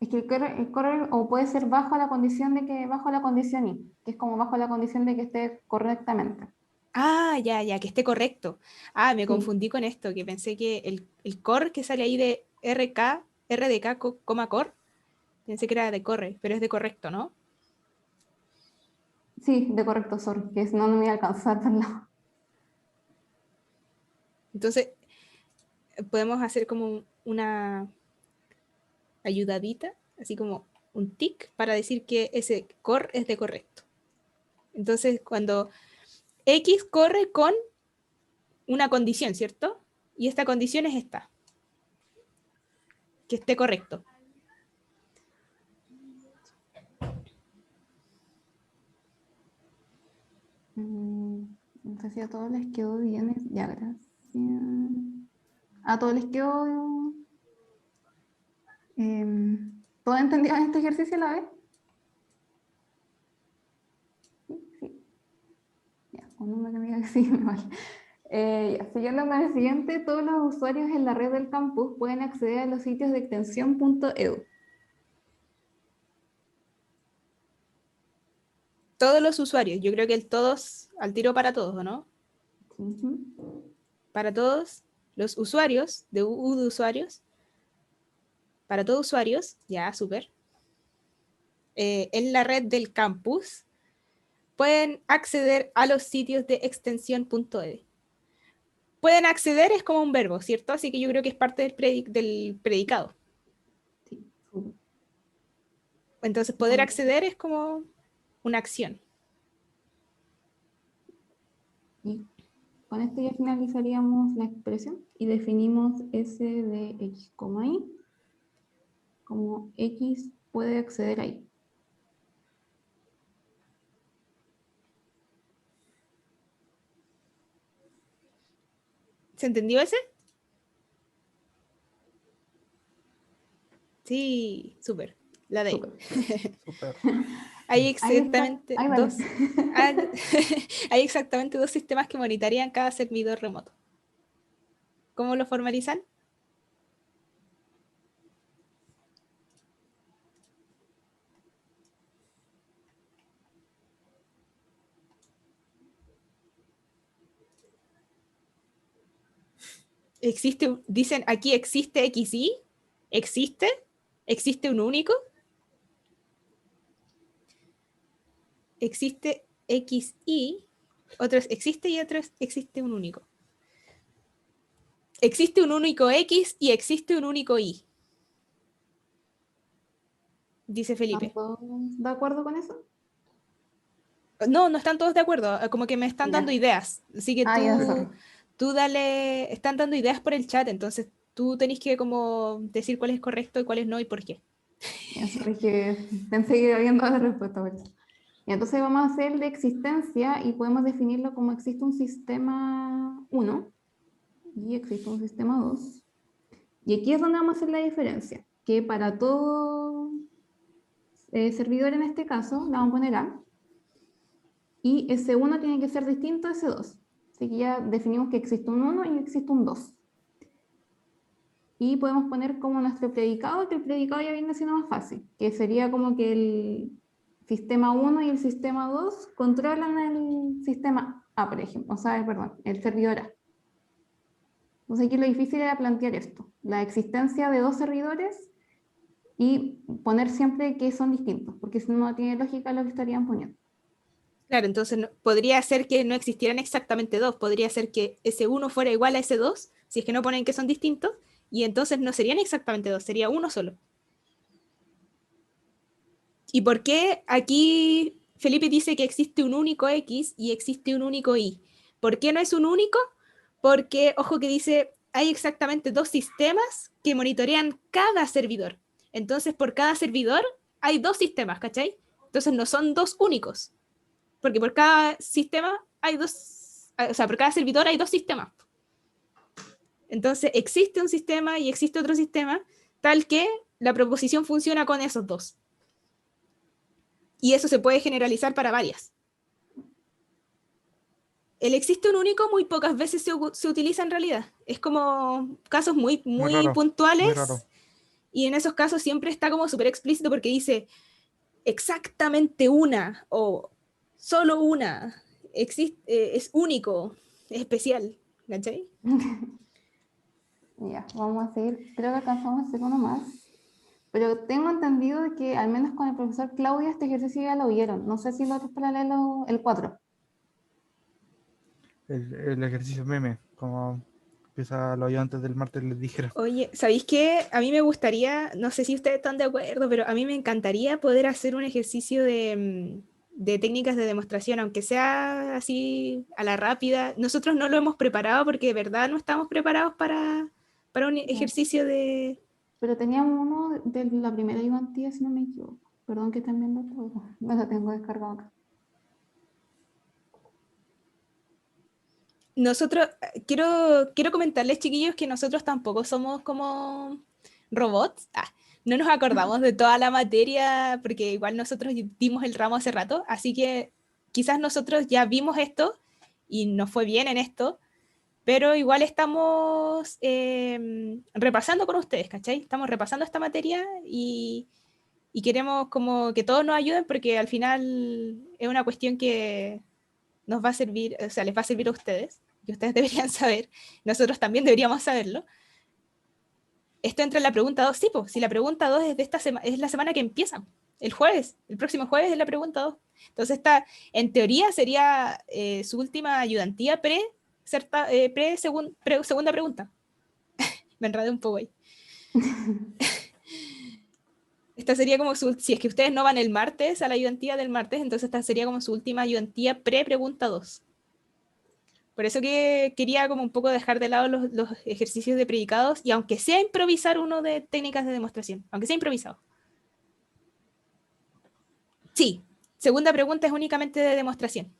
Es que el corre, o puede ser bajo la condición de que, bajo la condición Y, que es como bajo la condición de que esté correctamente. Ah, ya, ya, que esté correcto. Ah, me Sí, confundí con esto, que pensé que el core que sale ahí de RK, RDK, coma core, pensé que era de corre, pero es de correcto, ¿no? sí, de correcto, sorry, que si no, no me iba a alcanzar, perdón. Entonces, podemos hacer como una ayudadita, así como un tic para decir que ese core es de correcto. Entonces, cuando X corre con una condición, ¿cierto? Y esta condición es esta, que esté correcto. No sé si a todos les quedó bien. Ya, gracias. A todos les quedó... ¿Todos entendieron este ejercicio a la vez? Sí. Ya, un número que me diga que sí, me vale. Siguiendo con el siguiente, todos los usuarios en la red del campus pueden acceder a los sitios de extensión.edu. Todos los usuarios, yo creo que el todos, al tiro para todos, ¿o no? Para todos los usuarios, de usuarios, para todos usuarios, ya, súper. En la red del campus pueden acceder a los sitios de extensión.edu. Pueden acceder es como un verbo, ¿cierto? Así que yo creo que es parte del predicado. Sí. Entonces, poder acceder es como una acción. Y con esto ya finalizaríamos la expresión y definimos S de X, Y como X puede acceder ahí. ¿Se entendió ese? Sí, súper. La de ahí. Súper. Hay exactamente Ahí vale. hay exactamente dos sistemas que monitorean cada servidor remoto. ¿Cómo lo formalizan? Existe, dicen aquí existe XY, existe un único, existe XY, otros existe y otros existe un único. Existe un único X y existe un único Y. Dice Felipe. ¿Están todos de acuerdo con eso? No, no están todos de acuerdo, como que me están Ya. dando ideas. Así que Ya, sorry. tú dale, están dando ideas por el chat, entonces tú tenés que como decir cuál es correcto y cuál es no y por qué. Ya, sorry, que pensé que habían dado la respuesta. Por eso. Y entonces vamos a hacer el de existencia y podemos definirlo como existe un sistema 1 y existe un sistema 2. Y aquí es donde vamos a hacer la diferencia, que para todo servidor en este caso, le vamos a poner A, y S1 tiene que ser distinto a S2. Así que ya definimos que existe un 1 y existe un 2. Y podemos poner como nuestro predicado, que el predicado ya viene siendo más fácil, que sería como que el sistema 1 y el sistema 2 controlan el sistema A, por ejemplo, o sea, perdón, el servidor A. Entonces aquí lo difícil era plantear esto, la existencia de dos servidores y poner siempre que son distintos, porque si no tiene lógica lo que estarían poniendo. Claro, entonces podría ser que no existieran exactamente dos, podría ser que S1 fuera igual a S2, si es que no ponen que son distintos, y entonces no serían exactamente dos, sería uno solo. ¿Y por qué aquí Felipe dice que existe un único X y existe un único Y? ¿Por qué no es un único? Porque, ojo que dice, hay exactamente dos sistemas que monitorean cada servidor. Entonces, por cada servidor hay dos sistemas, ¿cachai? Entonces no son dos únicos. Porque por cada sistema hay dos, o sea, por cada servidor hay dos sistemas. Entonces existe un sistema y existe otro sistema, tal que la proposición funciona con esos dos. Y eso se puede generalizar para varias. El existe un único muy pocas veces se utiliza en realidad. Es como casos muy Muy puntuales. raro. Y en esos casos siempre está como súper explícito porque dice exactamente una o solo una. Es único, es especial. ¿Cachai? Ya, vamos a seguir, creo que alcanzamos a hacer uno más. Pero tengo entendido que al menos con el profesor Claudia este ejercicio ya lo vieron. No sé si lo otro es para leerlo el 4. El ejercicio meme, como Quizá los ayudantes del martes les dijeron. Oye, ¿sabéis qué? A mí me gustaría, no sé si ustedes están de acuerdo, pero a mí me encantaría poder hacer un ejercicio de técnicas de demostración, aunque sea así a la rápida. Nosotros no lo hemos preparado porque de verdad no estamos preparados para un Ya. ejercicio de... Pero teníamos uno de la primera ayudantía, si no me equivoco. Perdón que estén viendo todo. No lo tengo descargado acá. Nosotros, quiero comentarles, chiquillos, que nosotros tampoco somos como robots. No nos acordamos de toda la materia porque igual nosotros dimos el ramo hace rato, así que quizás nosotros ya vimos esto y nos fue bien en esto, pero igual estamos repasando con ustedes, ¿cachai? Estamos repasando esta materia y queremos como que todos nos ayuden porque al final es una cuestión que nos va a servir, o sea, les va a servir a ustedes, que ustedes deberían saber, nosotros también deberíamos saberlo. Esto entra en la pregunta 2, sí, pues, si la pregunta 2 es de esta semana, es la semana que empieza, el jueves, el próximo jueves es la pregunta 2. Entonces esta, en teoría, sería su última ayudantía segunda pregunta. Me enredé un poco ahí. Esta sería como si es que ustedes no van el martes a la ayudantía del martes, entonces esta sería como su última ayudantía pre-pregunta 2. Por eso que quería como un poco dejar de lado los ejercicios de predicados y aunque sea improvisar uno de técnicas de demostración, aunque sea improvisado. Sí, segunda pregunta es únicamente de demostración.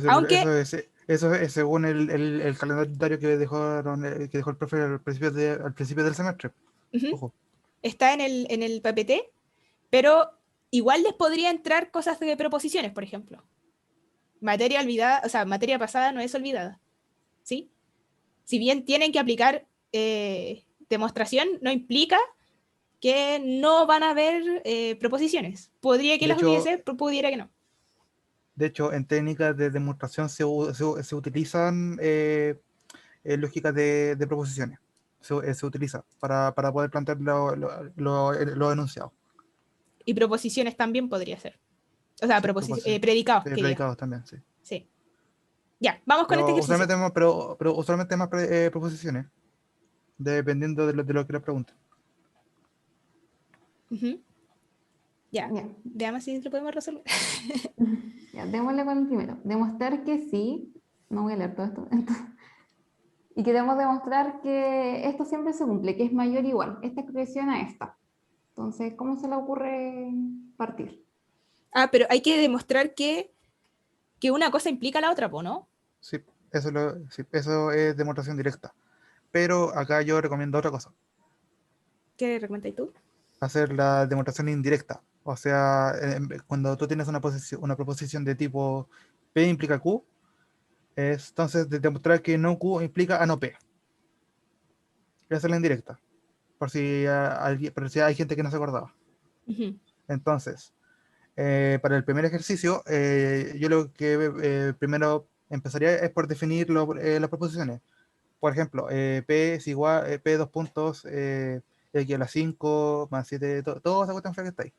Aunque, Eso es según el calendario que dejó el profe al principio del semestre. Ojo. está en el PPT, pero igual les podría entrar cosas de preposiciones, por ejemplo. Materia olvidada, o sea, materia pasada no es olvidada, ¿sí? Si bien tienen que aplicar demostración, no implica que no van a haber preposiciones. Podría que De las hecho, hubiese, pero pudiera que no. de hecho, en técnicas de demostración se utilizan lógicas de proposiciones. Se utiliza para poder plantear los enunciados. Y proposiciones también podría ser. O sea, Sí, predicados, quería. predicados también, sí. Sí. Ya, vamos con este ejercicio. Pero usualmente más proposiciones, dependiendo de lo que les pregunten. Ya, Ya. veamos si lo podemos resolver. Ya, démosle con el primero. Demostrar que sí, no voy a leer todo esto, y queremos demostrar que esto siempre se cumple, que es mayor o igual, esta expresión a esta. Entonces, ¿cómo se le ocurre partir? Pero hay que demostrar que una cosa implica la otra, ¿no? Sí, eso es demostración directa. Pero acá yo recomiendo otra cosa, ¿Qué recomendáis tú? hacer la demostración indirecta. O sea, cuando tú tienes una proposición de tipo P implica Q, es entonces de demostrar que no Q implica a no P. Esa es la indirecta, por si hay gente que no se acordaba. Entonces, para el primer ejercicio, yo lo que primero empezaría es por definir las proposiciones. Por ejemplo, P es igual, P dos puntos, X a la 5 más 7, toda esa cuestión que está ahí.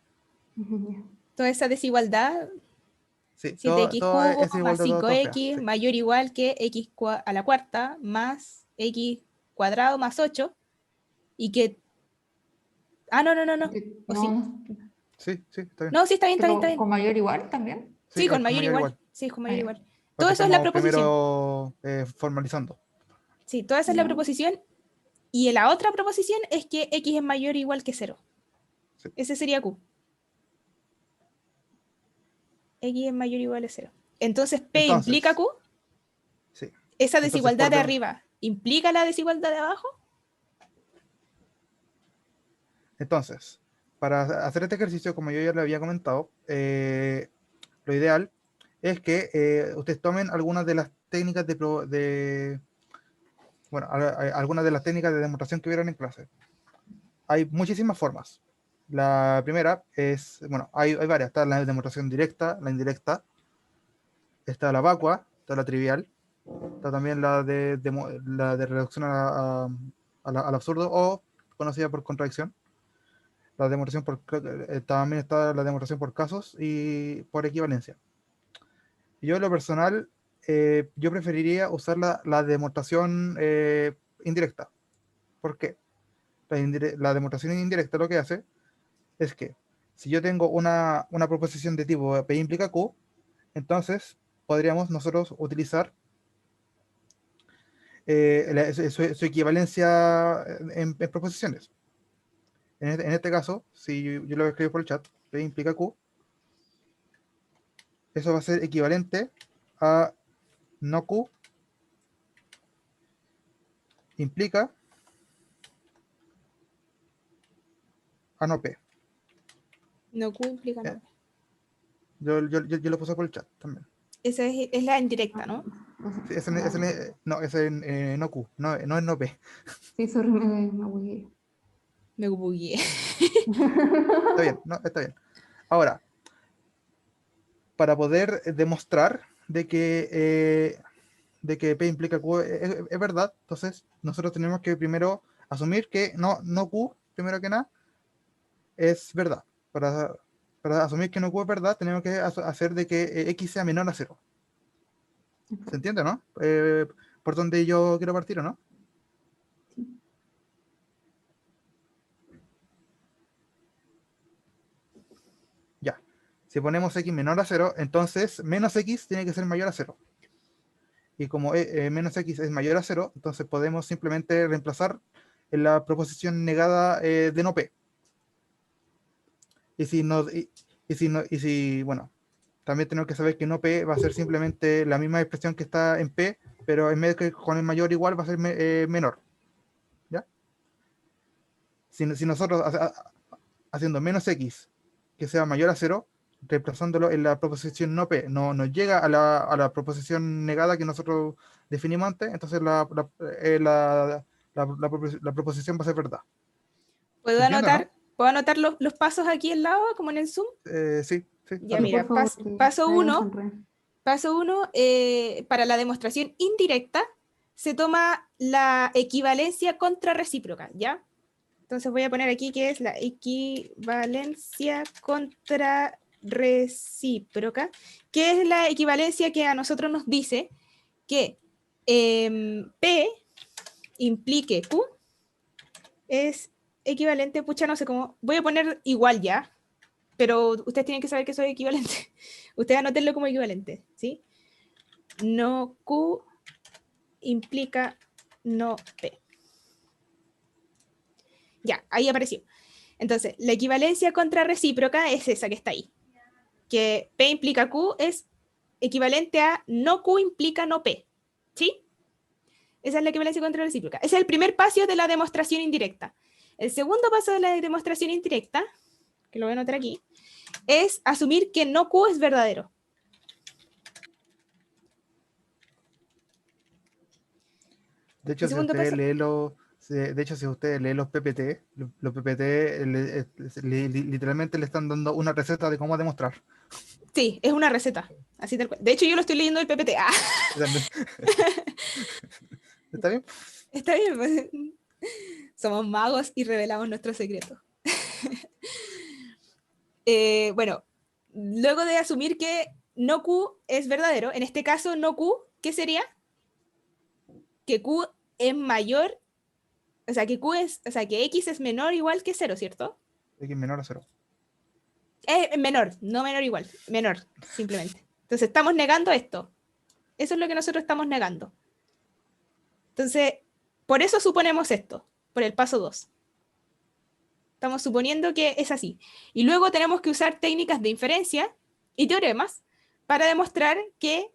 Toda esa desigualdad, Sí, 7x toda cubo esa más igualdad, todo fea. 5x Sí, mayor o igual que x a la cuarta más x cuadrado más 8 y que... No. ¿O No, sí? no, sí, está bien. No, sí, está bien, está bien, está pero bien. con mayor igual también. Sí, Sí, con es con mayor mayor igual. igual. Sí, con Ah, mayor ya. igual. Todo Porque eso es la estamos proposición. primero formalizando. Sí, toda esa es la Ya. proposición. Y la otra proposición es que x es mayor o igual que 0. Sí. Ese sería q. X es mayor o igual a 0. Entonces, P implica Entonces, q. sí. Esa Entonces, desigualdad de arriba implica la desigualdad de abajo. Entonces, para hacer este ejercicio, como yo ya le había comentado, lo ideal es que ustedes tomen algunas de las técnicas bueno, algunas de las técnicas de demostración que vieron en clase. Hay muchísimas formas. La primera es, bueno, hay varias. Está la demostración directa, la indirecta, está la vacua, está la trivial, está también la de reducción al absurdo o conocida por contradicción. La demostración también está la demostración por casos y por equivalencia. Yo en lo personal yo preferiría usar la demostración indirecta. ¿Por qué? La demostración indirecta lo que hace es que si yo tengo una proposición de tipo P implica Q, entonces podríamos nosotros utilizar su equivalencia en proposiciones. En este caso, si yo lo escribo por el chat, P implica Q, eso va a ser equivalente a no Q implica a no P. No Q implica no P. Yo lo puse por el chat también. Esa es la indirecta, ¿no? Sí, no, ese es no Q, no es no P. Sí, sorry, me bugueé. Me bugueé. Está bien, no, está bien. Ahora, para poder demostrar de que P implica Q es verdad, entonces nosotros tenemos que primero asumir que no Q, primero que nada, es verdad. Para asumir que no Q es verdad, tenemos que hacer de que X sea menor a 0. ¿Se entiende, no? ¿Por dónde yo quiero partir o no? Ya. Si ponemos X menor a 0, entonces menos X tiene que ser mayor a 0. Y como menos X es mayor a 0, entonces podemos simplemente reemplazar en la proposición negada de no P. Y si, bueno, también tenemos que saber que no P va a ser simplemente la misma expresión que está en P, pero en vez de que con el mayor igual va a ser menor. ¿Ya? Si nosotros haciendo menos X que sea mayor a 0, reemplazándolo en la proposición no P, no nos llega a la proposición negada que nosotros definimos antes, entonces la proposición va a ser verdad. ¿Puedo anotar los pasos aquí al lado, como en el Zoom? Sí. Ya, Sí, mira, por favor, paso ahí vamos a 1. entrar. Paso 1, para la demostración indirecta, se toma la equivalencia contrarrecíproca, ¿ya? Entonces voy a poner aquí que es la equivalencia contrarrecíproca, que es la equivalencia que a nosotros nos dice que P implique Q es equivalente, pucha, no sé cómo, voy a poner igual ya, pero ustedes tienen que saber que eso es equivalente. Ustedes anótenlo como equivalente, ¿sí? No Q implica no P. Ya, ahí apareció. Entonces, la equivalencia contrarrecíproca es esa que está ahí. Que P implica Q es equivalente a no Q implica no P. ¿Sí? Esa es la equivalencia contrarrecíproca. Ese es el primer paso de la demostración indirecta. El segundo paso de la demostración indirecta, que lo voy a anotar aquí, es asumir que no Q es verdadero. De hecho, si usted lee los PPT, los PPT literalmente le están dando una receta de cómo demostrar. Sí, es una receta. Así tal cual. De hecho, yo lo estoy leyendo del PPT. Ah. ¿Está bien? Está bien, pues. Somos magos y revelamos nuestros secretos. Bueno, luego de asumir que no Q es verdadero, en este caso no Q, ¿qué sería? Que Q es mayor, o sea, que X es menor o igual que 0, ¿cierto? X menor a 0. Menor, no menor igual, menor, simplemente. Entonces estamos negando esto. Eso es lo que nosotros estamos negando. Entonces, por eso suponemos esto, por el paso 2. Estamos suponiendo que es así. Y luego tenemos que usar técnicas de inferencia y teoremas para demostrar que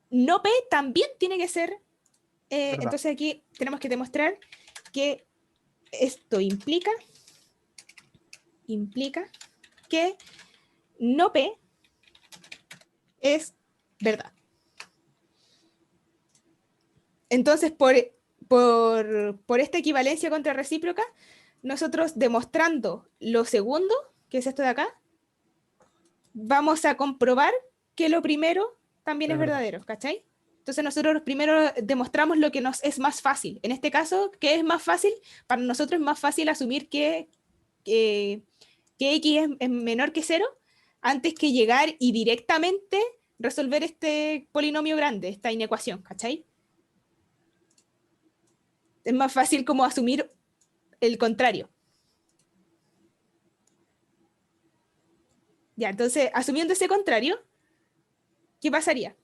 no P también tiene que ser. Entonces aquí tenemos que demostrar que esto implica que no P es verdad. Entonces, por esta equivalencia contrarrecíproca, nosotros demostrando lo segundo, que es esto de acá, vamos a comprobar que lo primero también es verdadero, ¿cachai? Entonces nosotros primero demostramos lo que nos es más fácil. En este caso, ¿qué es más fácil? Para nosotros es más fácil asumir que X es menor que 0 antes que llegar y directamente resolver este polinomio grande, esta inecuación, ¿cachai? Es más fácil como asumir el contrario. Ya, entonces, asumiendo ese contrario, ¿qué pasaría?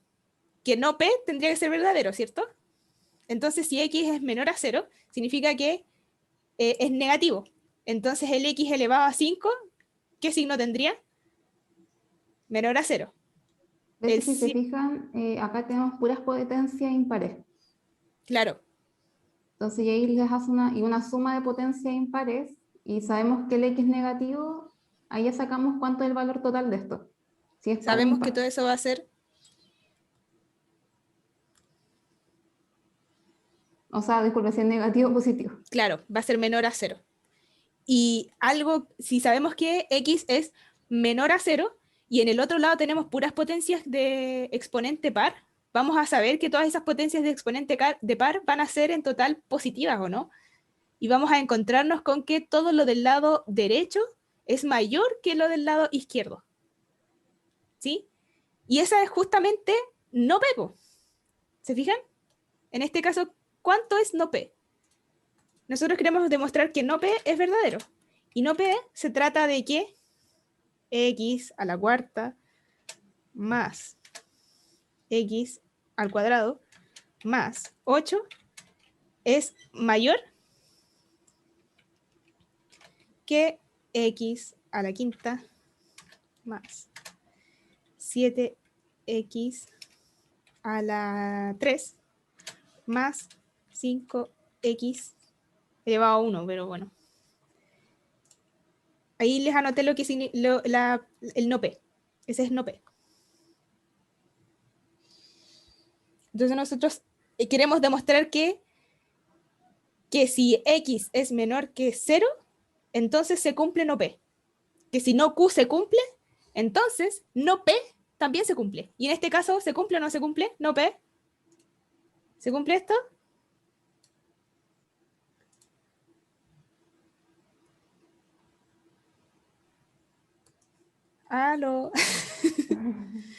Que no P tendría que ser verdadero, ¿cierto? Entonces, si X es menor a 0, significa que es negativo. Entonces, el X elevado a 5, ¿qué signo tendría? Menor a 0. De hecho, si se fijan, acá tenemos puras potencias impares. Claro. Entonces, y ahí les hace una suma de potencias impares, y sabemos que el X negativo, ahí ya sacamos cuánto es el valor total de esto. Si es par o Sabemos que impar. todo eso va a ser... O sea, disculpe, si es negativo o positivo. Claro, va a ser menor a 0. Y algo, si sabemos que X es menor a 0, y en el otro lado tenemos puras potencias de exponente par, vamos a saber que todas esas potencias de exponente de par van a ser en total positivas, ¿o no? Y vamos a encontrarnos con que todo lo del lado derecho es mayor que lo del lado izquierdo. ¿Sí? Y esa es justamente no P. ¿Se fijan? En este caso, ¿cuánto es no P? Nosotros queremos demostrar que no P es verdadero. Y no P se trata de que X a la cuarta más X al cuadrado más 8 es mayor que X a la quinta más 7X a la 3 más 5X elevado a 1, pero bueno. Ahí les anoté lo que el no P. Ese es no P. Entonces nosotros queremos demostrar que si X es menor que 0, entonces se cumple no P. Que si no Q se cumple, entonces no P también se cumple. Y en este caso, ¿se cumple o no se cumple? No P. ¿Se cumple esto? Aló.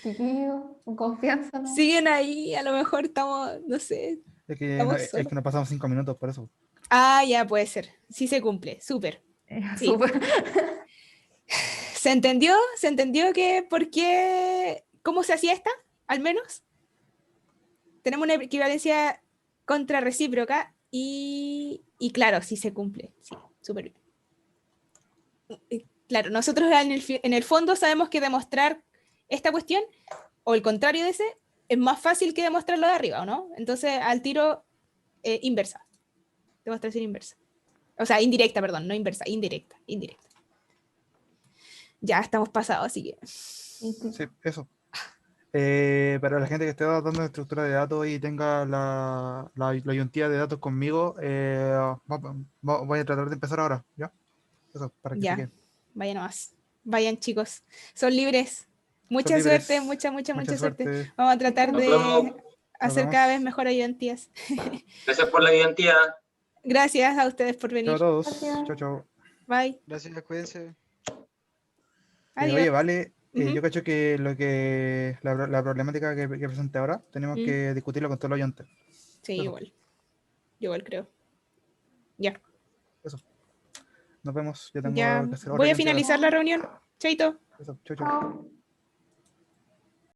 Chiquillos, con confianza, ¿no? Siguen ahí, a lo mejor estamos, no sé. Es que, Estamos es solos. que nos pasamos 5 minutos, por eso. Ah, ya puede ser. Sí se cumple. Súper. Sí. Súper. ¿Se entendió? ¿Se entendió que por qué, cómo se hacía esta? Al menos. Tenemos una equivalencia contrarrecíproca y claro, sí se cumple. Sí, súper bien. Claro, nosotros en el fondo sabemos que demostrar esta cuestión, o el contrario de ese, es más fácil que demostrarlo de arriba, ¿o no? Entonces, al tiro, inversa. Demostración inversa. O sea, indirecta, perdón, no inversa, indirecta. Ya estamos pasados, así que... Sí, eso. Para la gente que esté dando estructura de datos y tenga la ayuntía de datos conmigo, voy a tratar de empezar ahora, ¿ya? Eso, para que se Ya, queden. vayan nomás. Vayan, chicos. Son libres. Mucha Son libres. suerte, mucha Mucha suerte. suerte. Vamos a tratar Nos de vemos. hacer vemos. cada vez mejor ayudantías. Gracias por la identidad. Gracias a ustedes por Chao a venir. todos. Gracias. Chao, chao. Bye. Gracias, cuídense. Adiós. Oye, vale, Ujú. yo cacho que la problemática que presenté ahora, tenemos que discutirlo con todos los oyentes. Sí, Eso. igual. Yo igual creo. Ya. Eso. Nos vemos. Yo tengo Ya. que hacer otra Voy a cantidad de... finalizar la reunión. Chaito. Eso. Chao, chao. Chao.